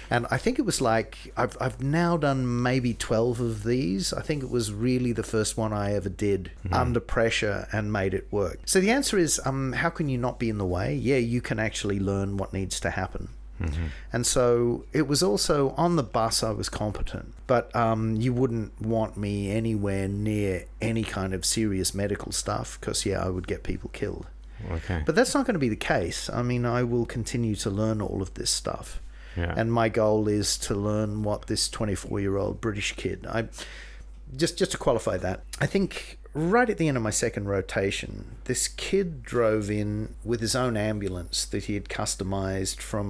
And I think it was like, I've now done maybe 12 of these. I think it was really the first one I ever did under pressure and made it work. So the answer is, how can you not be in the way? Yeah, you can actually learn what needs to happen. Mm-hmm. And so it was also on the bus I was competent, but you wouldn't want me anywhere near any kind of serious medical stuff because, I would get people killed. Okay. But that's not going to be the case. I mean, I will continue to learn all of this stuff. Yeah. And my goal is to learn what this 24-year-old British kid... just to qualify that, I think right at the end of my second rotation, this kid drove in with his own ambulance that he had customized from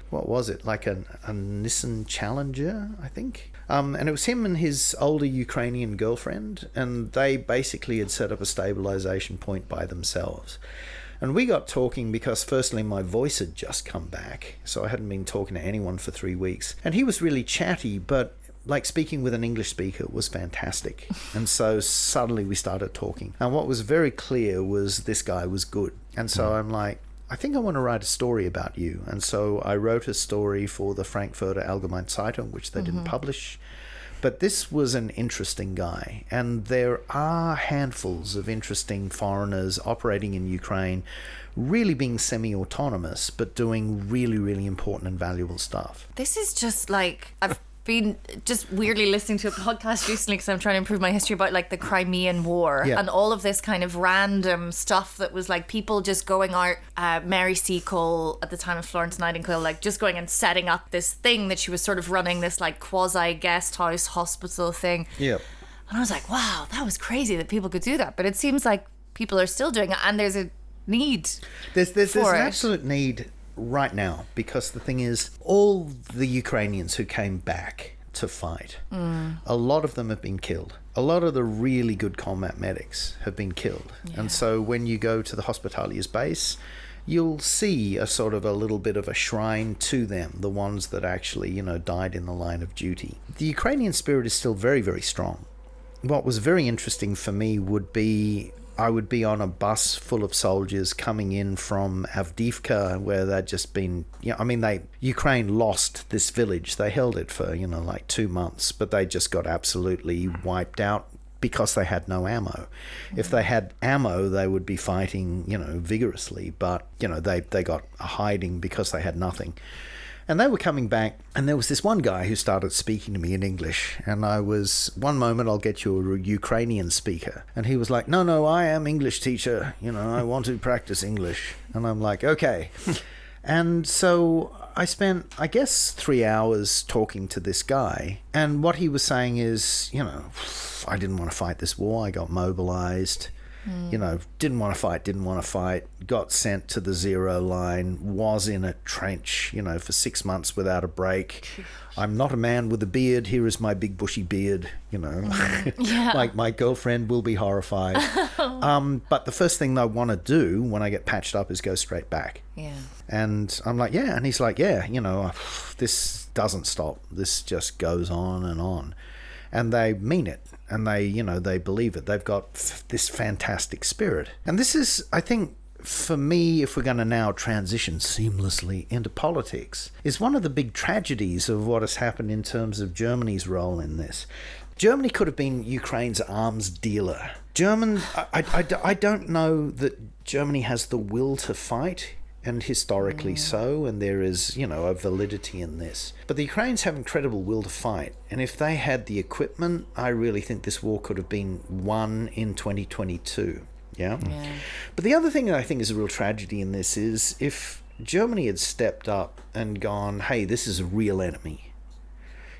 what was it, like a Nissan Challenger, I think. And it was him and his older Ukrainian girlfriend, and they basically had set up a stabilization point by themselves. And we got talking because, firstly, my voice had just come back, so I hadn't been talking to anyone for 3 weeks. And he was really chatty, but like speaking with an English speaker was fantastic. And so suddenly we started talking. And what was very clear was this guy was good. And so I'm like, I think I want to write a story about you. And so I wrote a story for the Frankfurter Allgemeine Zeitung, which they didn't publish. But this was an interesting guy. And there are handfuls of interesting foreigners operating in Ukraine, really being semi-autonomous, but doing really, really important and valuable stuff. This is just like, I've been just weirdly listening to a podcast recently because I'm trying to improve my history about like the Crimean War and all of this kind of random stuff that was like people just going out, Mary Seacole at the time of Florence Nightingale, like just going and setting up this thing that she was sort of running, this like quasi guest house hospital thing. Yeah. And I was like, wow, that was crazy that people could do that. But it seems like people are still doing it, and there's a need. There's an absolute need right now, because the thing is, all the Ukrainians who came back to fight, a lot of them have been killed. A lot of the really good combat medics have been killed. And so when you go to the Hospitallers base, you'll see a sort of a little bit of a shrine to them, the ones that actually, you know, died in the line of duty. The Ukrainian spirit is still very, very strong. What was very interesting for me would be, I would be on a bus full of soldiers coming in from Avdiivka, where they'd just been, Ukraine lost this village. They held it for, like 2 months, but they just got absolutely wiped out because they had no ammo. If they had ammo, they would be fighting, vigorously, but, they got a hiding because they had nothing. And they were coming back, and there was this one guy who started speaking to me in English. And I was, one moment, I'll get you a Ukrainian speaker. And he was like, no, I am English teacher. I want to practice English. And I'm like, okay. And so I spent, I guess, 3 hours talking to this guy. And what he was saying is, I didn't want to fight this war. I got mobilized. Didn't want to fight, got sent to the zero line, was in a trench, for 6 months without a break. I'm not a man with a beard. Here is my big bushy beard, like my girlfriend will be horrified. But the first thing I want to do when I get patched up is go straight back. Yeah. And I'm like, yeah. And he's like, yeah, this doesn't stop. This just goes on and on. And they mean it, and they believe it. They've got this fantastic spirit. And this is, I think, for me, if we're going to now transition seamlessly into politics, is one of the big tragedies of what has happened in terms of Germany's role in this. Germany could have been Ukraine's arms dealer. I don't know that Germany has the will to fight, and historically so, and there is, a validity in this. But the Ukrainians have incredible will to fight, and if they had the equipment, I really think this war could have been won in 2022. Yeah? But the other thing that I think is a real tragedy in this is if Germany had stepped up and gone, hey, this is a real enemy.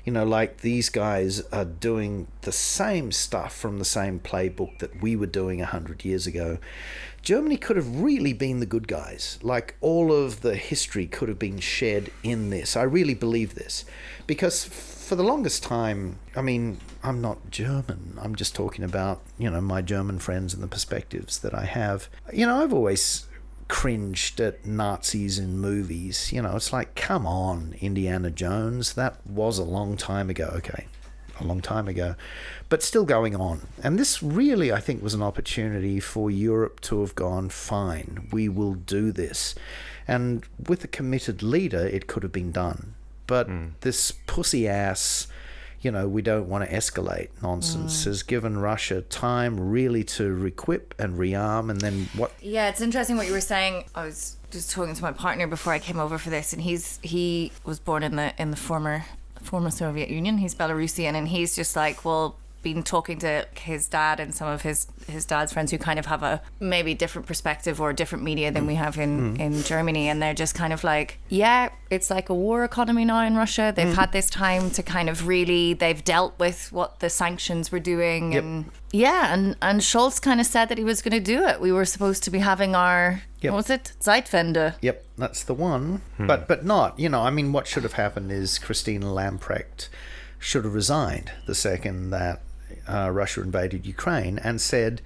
Like these guys are doing the same stuff from the same playbook that we were doing 100 years ago. Germany could have really been the good guys. Like all of the history could have been shed in this. I really believe this. Because for the longest time, I'm not German. I'm just talking about, my German friends and the perspectives that I have. I've always cringed at Nazis in movies. It's like, come on, Indiana Jones. That was a long time ago. Okay, a long time ago, but still going on. And this really, I think, was an opportunity for Europe to have gone, fine, we will do this. And with a committed leader, it could have been done. But this pussy ass, we don't want to escalate nonsense has given Russia time really to re-equip and rearm, and then what? Yeah, it's interesting what you were saying. I was just talking to my partner before I came over for this, and he was born in the former Soviet Union. He's Belarusian, and he's just like, well, been talking to his dad and some of his dad's friends who kind of have a maybe different perspective or different media than we have in Germany, and they're just kind of like, yeah, it's like a war economy now in Russia. They've had this time to kind of really, they've dealt with what the sanctions were doing. And and Scholz kind of said that he was going to do it. We were supposed to be having our, what was it? Zeitwende. Yep, that's the one. But not, I mean, what should have happened is Christina Lamprecht should have resigned the second that Russia invaded Ukraine and said,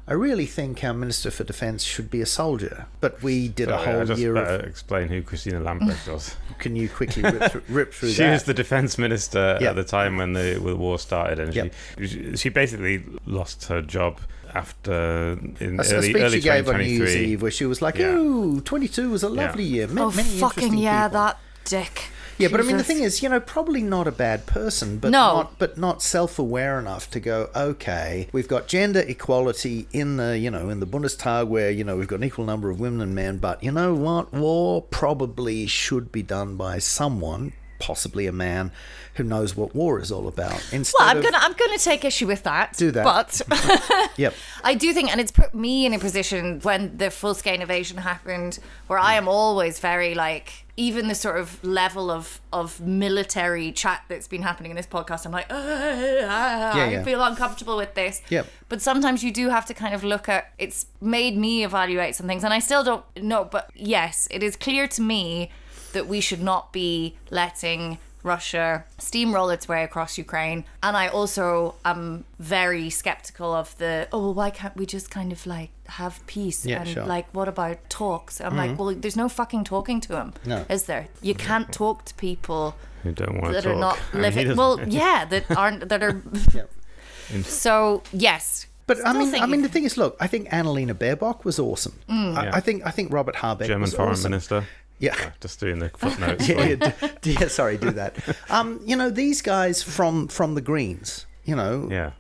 I really think our Minister for Defence should be a soldier. But we did a whole year of... explain who Christina Lamprecht was. Can you quickly rip through that? She was the defence minister at the time when the war started, and she basically lost her job after a speech she gave on New Year's Eve where she was like, "Oh, 22 was a lovely year. Many interesting people." That dick. Yeah, but I mean, the thing is, probably not a bad person, but not self-aware enough to go, okay, we've got gender equality in the, in the Bundestag where, we've got an equal number of women and men, but you know what? War probably should be done by someone, possibly a man, who knows what war is all about. I'm gonna take issue with that. Do that. But yep. I do think, and it's put me in a position when the full-scale invasion happened, where I am always very like, even the sort of level of military chat that's been happening in this podcast, I'm like, I feel uncomfortable with this. Yep. But sometimes you do have to kind of look at, it's made me evaluate some things, and I still don't know, but yes, it is clear to me that we should not be letting Russia steamroll its way across Ukraine. And I also am very skeptical of why can't we just kind of like have peace? Like, what about talks? I'm like, well, there's no fucking talking to them, is there? You can't talk to people who don't want to talk. That are not living. That are. So yes. But I mean, the thing is, look, I think Annalena Baerbock was awesome. I think Robert Habeck German was foreign awesome. minister. Yeah. Just doing the footnotes. Sorry, do that. These guys from the Greens,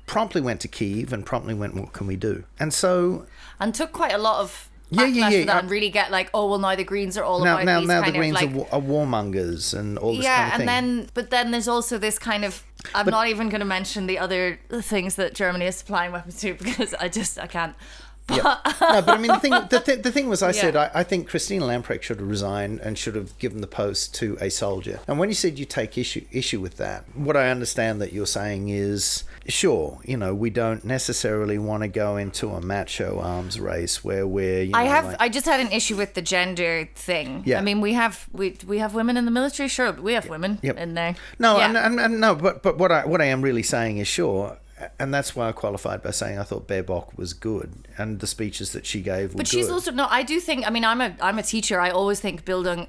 promptly went to Kyiv and promptly went, what can we do? And took quite a lot of backlash for that and really get like, now the Greens are all about these now kind the Greens of like... are warmongers and all this kind of thing. But then there's also this kind of... I'm not even going to mention the other things that Germany is supplying weapons to because I can't... No, but I mean, the thing was, I said, I think Christina Lamprecht should have resigned and should have given the post to a soldier. And when you said you take issue with that, what I understand that you're saying is, sure, we don't necessarily want to go into a macho arms race where we're, I just had an issue with the gender thing. Yeah. I mean, we have women in the military, sure, but we have women in there. No, and no, but what I am really saying is, sure. And that's why I qualified by saying I thought Baerbock was good, and the speeches that she gave were good. But she's also I do think. I mean, I'm a teacher. I always think building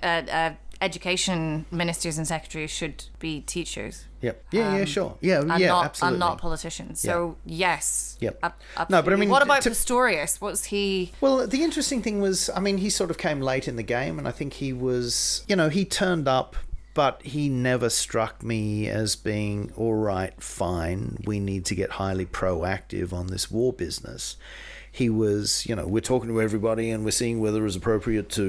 education ministers and secretaries should be teachers. Yep. Yeah. Sure. Yeah. Absolutely. And not politicians. So yes. Yep. Absolutely. No, but I mean, what about Pistorius? Was he? Well, the interesting thing was, I mean, he sort of came late in the game, and I think he was, he turned up. But he never struck me as being, all right, fine, we need to get highly proactive on this war business. He was, we're talking to everybody and we're seeing whether it's appropriate to,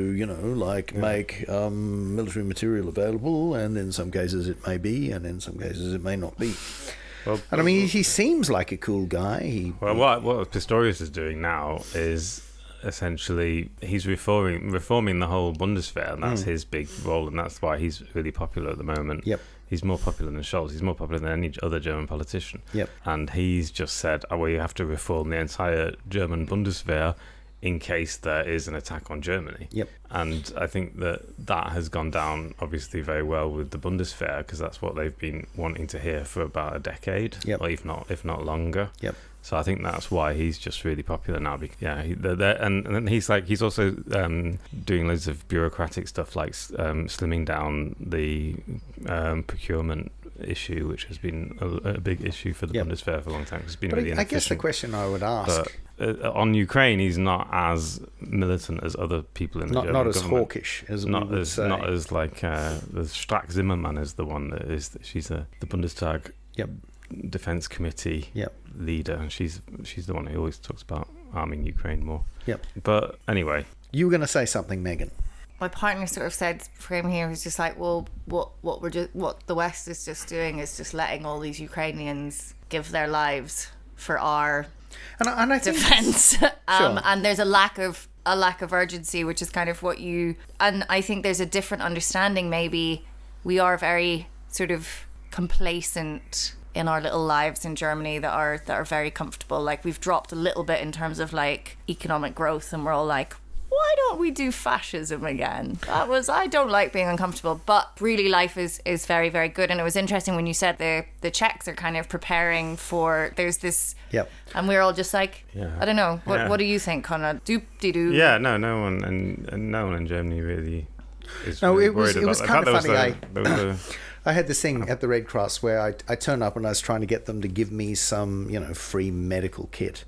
make military material available, and in some cases it may be, and in some cases it may not be. Well, and I mean, he seems like a cool guy. What Pistorius is doing now is... essentially he's reforming the whole Bundeswehr, and that's his big role, and that's why he's really popular at the moment. He's more popular than Scholz. He's more popular than any other German politician. And he's just said, you have to reform the entire German Bundeswehr in case there is an attack on Germany. And I think that has gone down obviously very well with the Bundeswehr, because that's what they've been wanting to hear for about a decade, or if not longer. So I think that's why he's just really popular now. And he's also doing loads of bureaucratic stuff, like slimming down the procurement issue, which has been a big issue for the Bundeswehr for a long time. It's been really inefficient. I guess the question I would ask... But on Ukraine, he's not as militant as other people in the German government. Not as hawkish as we would say. Not as like the Strack Zimmermann is the one that is. She's the Bundestag Defense Committee leader, and she's the one who always talks about arming Ukraine more. But anyway, you were going to say something, Megan. my partner sort of said for him here, was just like, well, what the West is just doing is just letting all these Ukrainians give their lives for our and I think defense. Sure. And there's a lack of urgency, which is kind of what and I think there's a different understanding. Maybe we are very sort of complacent in our little lives in Germany that are very comfortable. Like, we've dropped a little bit in terms of like economic growth, and we're all like, why don't we do fascism again? I don't like being uncomfortable, but really life is very, very good. And it was interesting when you said the Czechs are kind of preparing for, there's this, and we're all just like, I don't know, what do you think, Conrad? Doop-de-doo. Yeah, no one in Germany really is no, really it was worried about kind of that. funny. I had this thing at the Red Cross where I turned up and I was trying to get them to give me some, free medical kit.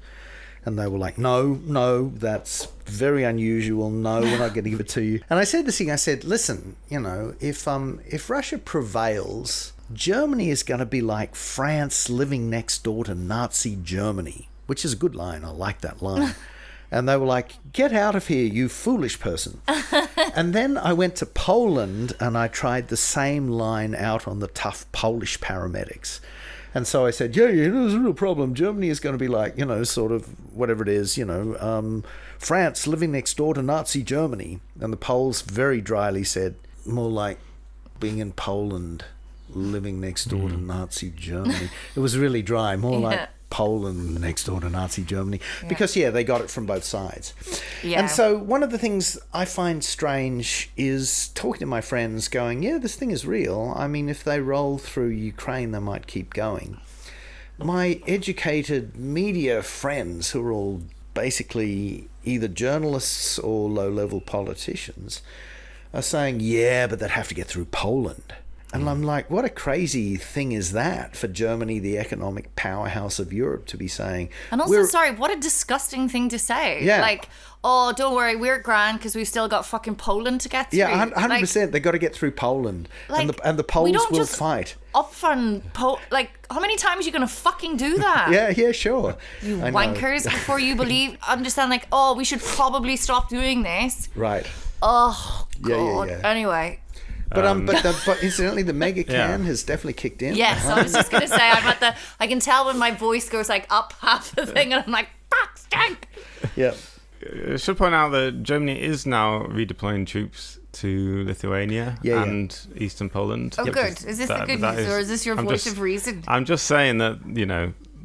And they were like, no, that's very unusual. No, we're not going to give it to you. And I said this thing, I said, listen, if Russia prevails, Germany is going to be like France living next door to Nazi Germany, which is a good line. I like that line. And they were like, get out of here, you foolish person. And then I went to Poland and I tried the same line out on the tough Polish paramedics. And so I said, there's a real problem. Germany is going to be like, sort of whatever it is, France living next door to Nazi Germany. And the Poles very dryly said, more like being in Poland, living next door to Nazi Germany. It was really dry, more like Poland next door to Nazi Germany. Because, they got it from both sides. Yeah. And so one of the things I find strange is talking to my friends going, this thing is real. I mean, if they roll through Ukraine, they might keep going. My educated media friends, who are all basically either journalists or low-level politicians, are saying, but they'd have to get through Poland. And I'm like, what a crazy thing is that for Germany, the economic powerhouse of Europe, to be saying. And also, what a disgusting thing to say. Yeah. Like, oh, don't worry, we're grand because we've still got fucking Poland to get through. Yeah, 100%. They've got to get through Poland. Like, and the Poles will fight. How many times are you going to fucking do that? Yeah, sure. You wankers, before you understand, like, oh, we should probably stop doing this. Right. Oh, God. Yeah. Anyway. But incidentally, the Megacan has definitely kicked in. Yes, I was just going to say, I can tell when my voice goes like up half the thing, and I'm like, fuck, stank. Yeah. I should point out that Germany is now redeploying troops to Lithuania and Eastern Poland. Oh, good. Is this the good news, or is this your voice of reason? I'm just saying that,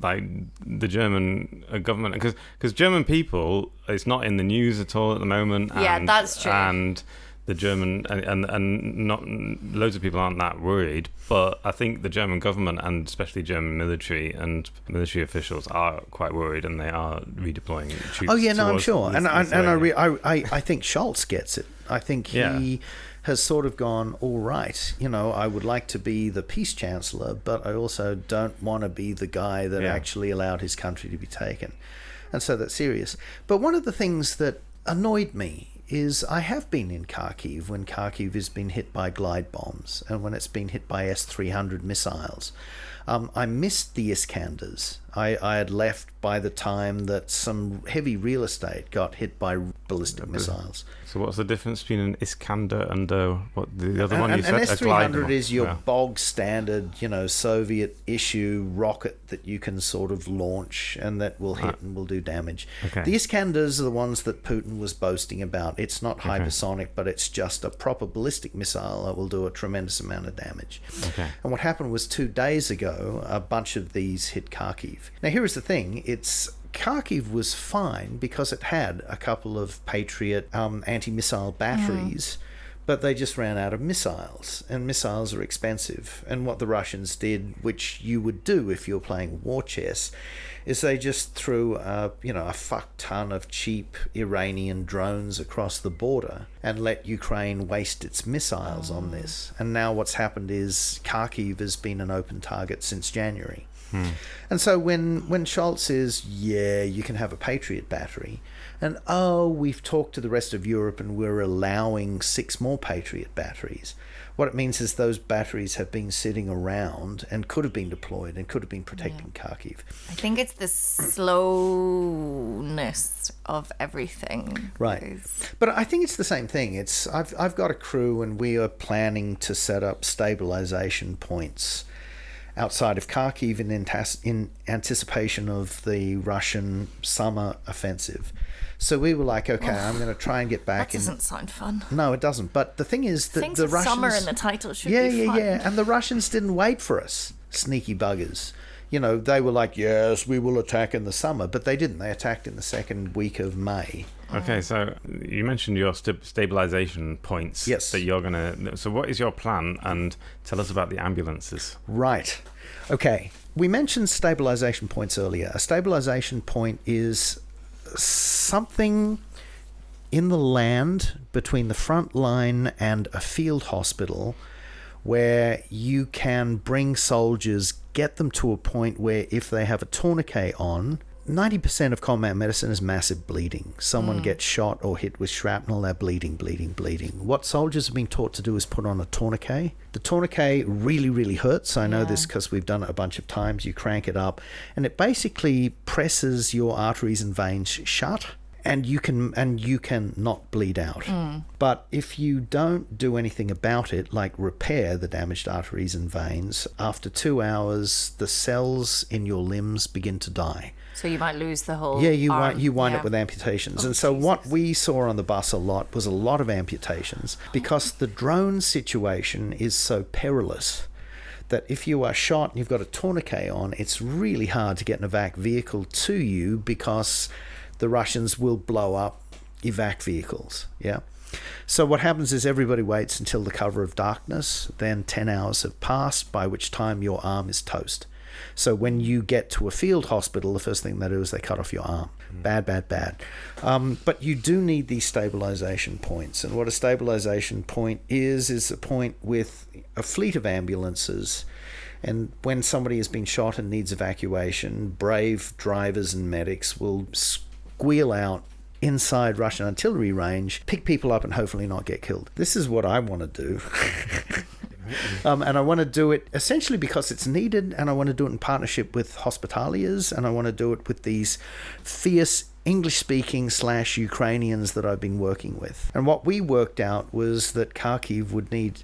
like the German government, because German people, it's not in the news at all at the moment. Yeah, that's true. And the German and not loads of people aren't that worried, but I think the German government and especially German military and military officials are quite worried, and they are redeploying troops. Oh yeah, no, I'm sure, and I think Scholz gets it. I think he has sort of gone, all right, I would like to be the peace chancellor, but I also don't want to be the guy that actually allowed his country to be taken, and so that's serious. But one of the things that annoyed me is I have been in Kharkiv when Kharkiv has been hit by glide bombs and when it's been hit by S-300 missiles. I missed the Iskanders. I had left by the time that some heavy real estate got hit by ballistic missiles. So what's the difference between an Iskander and what the other one you said? An S-300 is your bog standard, Soviet issue rocket that you can sort of launch and that will hit and will do damage. Okay. The Iskanders are the ones that Putin was boasting about. It's not hypersonic, but it's just a proper ballistic missile that will do a tremendous amount of damage. Okay. And what happened was 2 days ago, a bunch of these hit Kharkiv. Now, here is the thing. Kharkiv was fine because it had a couple of Patriot anti-missile batteries, but they just ran out of missiles, and missiles are expensive. And what the Russians did, which you would do if you're playing war chess, is they just threw a fuck ton of cheap Iranian drones across the border and let Ukraine waste its missiles on this. And now what's happened is Kharkiv has been an open target since January. And so when Scholz says, you can have a Patriot battery, And we've talked to the rest of Europe and we're allowing 6 more Patriot batteries. What it means is those batteries have been sitting around and could have been deployed and could have been protecting Kharkiv. I think it's the slowness of everything. Right. But I think it's the same thing. I've got a crew and we are planning to set up stabilization points outside of Kharkiv in anticipation of the Russian summer offensive. So we were like, okay, I'm going to try and get back. That doesn't sound fun. No, it doesn't. But the thing is that Things the with Russians... summer in the title should be fun. Yeah. And the Russians didn't wait for us, sneaky buggers. You know, they were like, yes, we will attack in the summer. But they didn't. They attacked in the second week of May. Okay, so you mentioned your stabilization points. Yes. That you're going to... So what is your plan? And tell us about the ambulances. Right. Okay. We mentioned stabilization points earlier. A stabilization point is something in the land between the front line and a field hospital where you can bring soldiers, get them to a point where if they have a tourniquet on, 90% of combat medicine is massive bleeding. Someone gets shot or hit with shrapnel, they're bleeding. What soldiers are being taught to do is put on a tourniquet. The tourniquet really, really hurts. I know this because we've done it a bunch of times. You crank it up and it basically presses your arteries and veins shut. And you can not bleed out. But if you don't do anything about it, like repair the damaged arteries and veins, after 2 hours, the cells in your limbs begin to die. So you might lose the whole you arm. wind up with amputations. And so what we saw on the bus a lot was a lot of amputations because the drone situation is so perilous that if you are shot and you've got a tourniquet on, it's really hard to get an evac vehicle to you because the Russians will blow up evac vehicles, yeah? So what happens is everybody waits until the cover of darkness, then 10 hours have passed, by which time your arm is toast. So when you get to a field hospital, the first thing they do is they cut off your arm. Bad. But you do need these stabilization points. And what a stabilization point is a point with a fleet of ambulances. And when somebody has been shot and needs evacuation, brave drivers and medics will squeal out inside Russian artillery range, pick people up and hopefully not get killed. This is what I want to do. And I want to do it essentially because it's needed, and I want to do it in partnership with Hospitallers, and I want to do it with these fierce English-speaking / Ukrainians that I've been working with. And what we worked out was that Kharkiv would need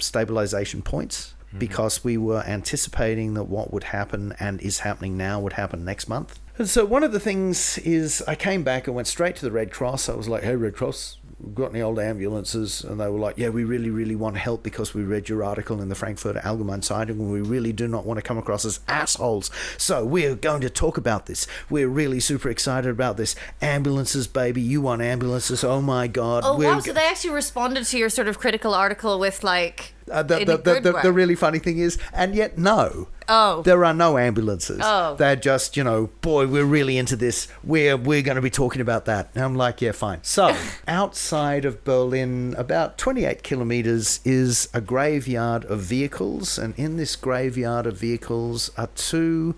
stabilization points because we were anticipating that what would happen and is happening now would happen next month. And so one of the things is I came back and went straight to the Red Cross. I was like, hey, Red Cross, got any old ambulances? And they were like, yeah, we really, really want to help because we read your article in the Frankfurter Allgemeine Zeitung and we really do not want to come across as assholes. So we're going to talk about this. We're really super excited about this. Ambulances, baby. You want ambulances. Oh, my God. Oh, wow. So they actually responded to your sort of critical article with like... The really funny thing is, and yet no. Oh. There are no ambulances. Oh. They're just, boy, we're really into this. We're going to be talking about that. And I'm like, yeah, fine. So outside of Berlin, about 28 kilometers is a graveyard of vehicles. And in this graveyard of vehicles are three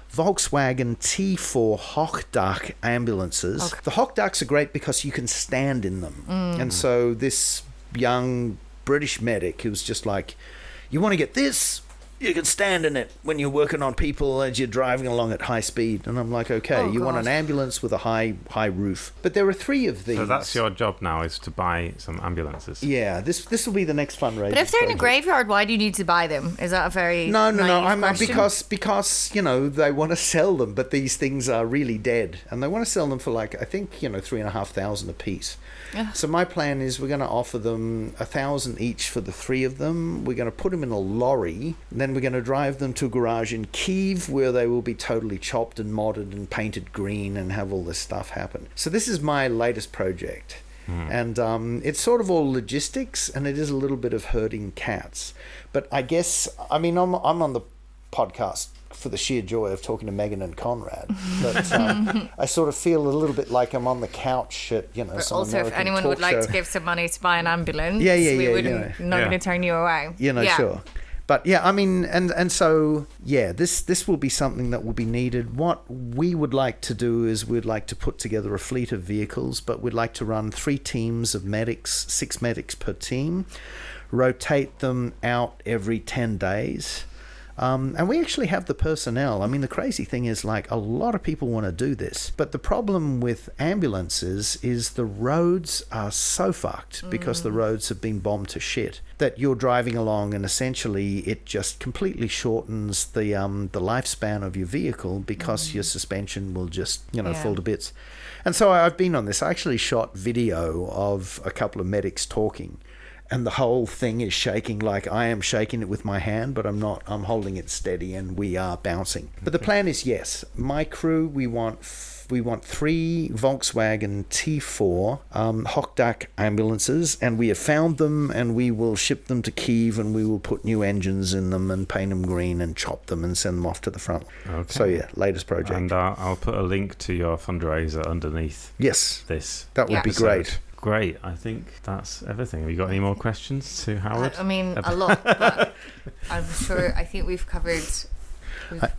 Volkswagen T4 Hochdach ambulances. Okay. The Hochdachs are great because you can stand in them. And so this young British medic who was just like, you want to get this? You can stand in it when you're working on people as you're driving along at high speed. And I'm like, okay, you want an ambulance with a high roof. But there are 3 of these. So that's your job now, is to buy some ambulances. Yeah, this will be the next fundraiser. But if they're in a graveyard, why do you need to buy them? Is that a very No. question? Because they want to sell them, but these things are really dead, and they want to sell them for like I think $3,500 a piece. Yeah. So my plan is we're going to offer them $1,000 each for the 3 of them. We're going to put them in a lorry, and then we're going to drive them to a garage in Kyiv where they will be totally chopped and modded and painted green and have all this stuff happen. So this is my latest project. And it's sort of all logistics, and it is a little bit of herding cats. But I guess, I'm on the podcast for the sheer joy of talking to Megan and Conrad. But I sort of feel a little bit like I'm on the couch at, some also, American if anyone talk would like show. to give some money to buy an ambulance, we wouldn't, not going to turn you away. Sure. But yeah, I mean, and so yeah, this will be something that will be needed. What we would like to do is we'd like to put together a fleet of vehicles, but we'd like to run 3 teams of medics, 6 medics per team, rotate them out every 10 days. And we actually have the personnel. I mean, the crazy thing is, like, a lot of people want to do this. But the problem with ambulances is the roads are so fucked because the roads have been bombed to shit that you're driving along and essentially it just completely shortens the lifespan of your vehicle because your suspension will just, fall to bits. And so I've been on this. I actually shot video of a couple of medics talking. And the whole thing is shaking, like I am shaking it with my hand, but I'm not. I'm holding it steady, and we are bouncing. But the plan is, yes, my crew, we want 3 Volkswagen T4 Hochdak ambulances, and we have found them, and we will ship them to Kyiv, and we will put new engines in them and paint them green and chop them and send them off to the front. Okay. So yeah, latest project. And I'll put a link to your fundraiser underneath. Yes, this. That would be great. Great. I think that's everything. Have you got any more questions to Howard? I mean, a lot, but I'm sure. I think we've covered.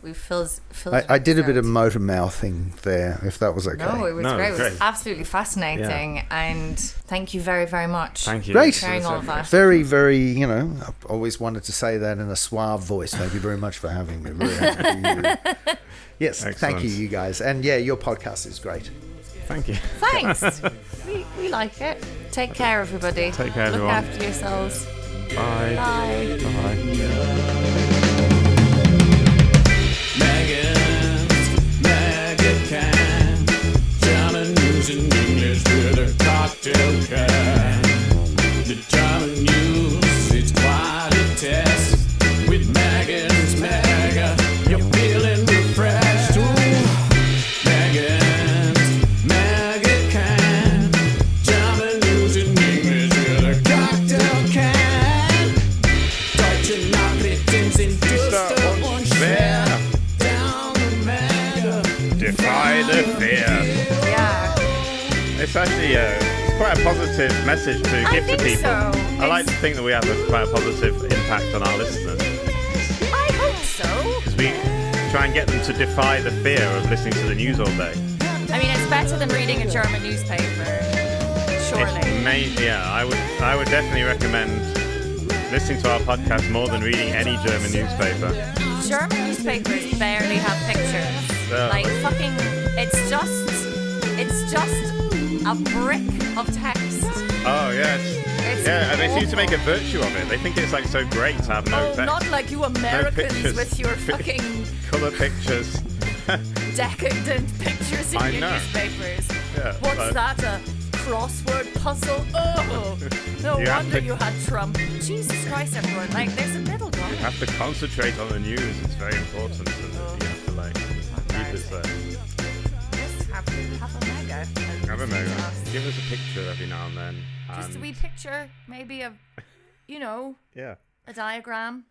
We've filled. I did a bit of motor mouthing there, if that was okay. No, it was great. It was absolutely fascinating, and thank you very, very much. Thank you. Great. For sharing all of that. Very, very. I've always wanted to say that in a suave voice. Thank you very much for having me. Very happy you. Yes, excellent. Thank you, you guys, and yeah, your podcast is great. Thank you. Thanks. we like it. Take care, everybody. Take care, Look everyone. after yourselves. Bye. Bye. Bye. Megacan, German news in English with a cocktail can. The German news, it's quite a test. With Megan's Mega, you're feeling refreshed. Ooh, Megan's Megacan, German news in English with a cocktail can. Deutsche Nachrichten sind düster und schwer. Defy the fear. Yeah. It's actually it's quite a positive message to give to people. So. I like to think that we have quite a positive impact on our listeners. I hope so. Because we try and get them to defy the fear of listening to the news all day. I mean, it's better than reading a German newspaper. Surely. I would definitely recommend listening to our podcast more than reading any German newspaper. German newspapers barely have pictures. No. Like fucking, it's just a brick of text. Oh yes. And they seem to make a virtue of it. They think it's like so great to have no text. Not like you Americans pictures. with your fucking colour pictures. decadent pictures in your newspapers. Yeah, What's that? A crossword puzzle? Oh, no wonder you had Trump. Jesus Christ, everyone! Like, there's a middle ground. You have to concentrate on the news. It's very important. And you have to keep it there. Just have a mega. Have a mega. Give us a picture every now and then. Just a wee picture, maybe of, yeah. a diagram.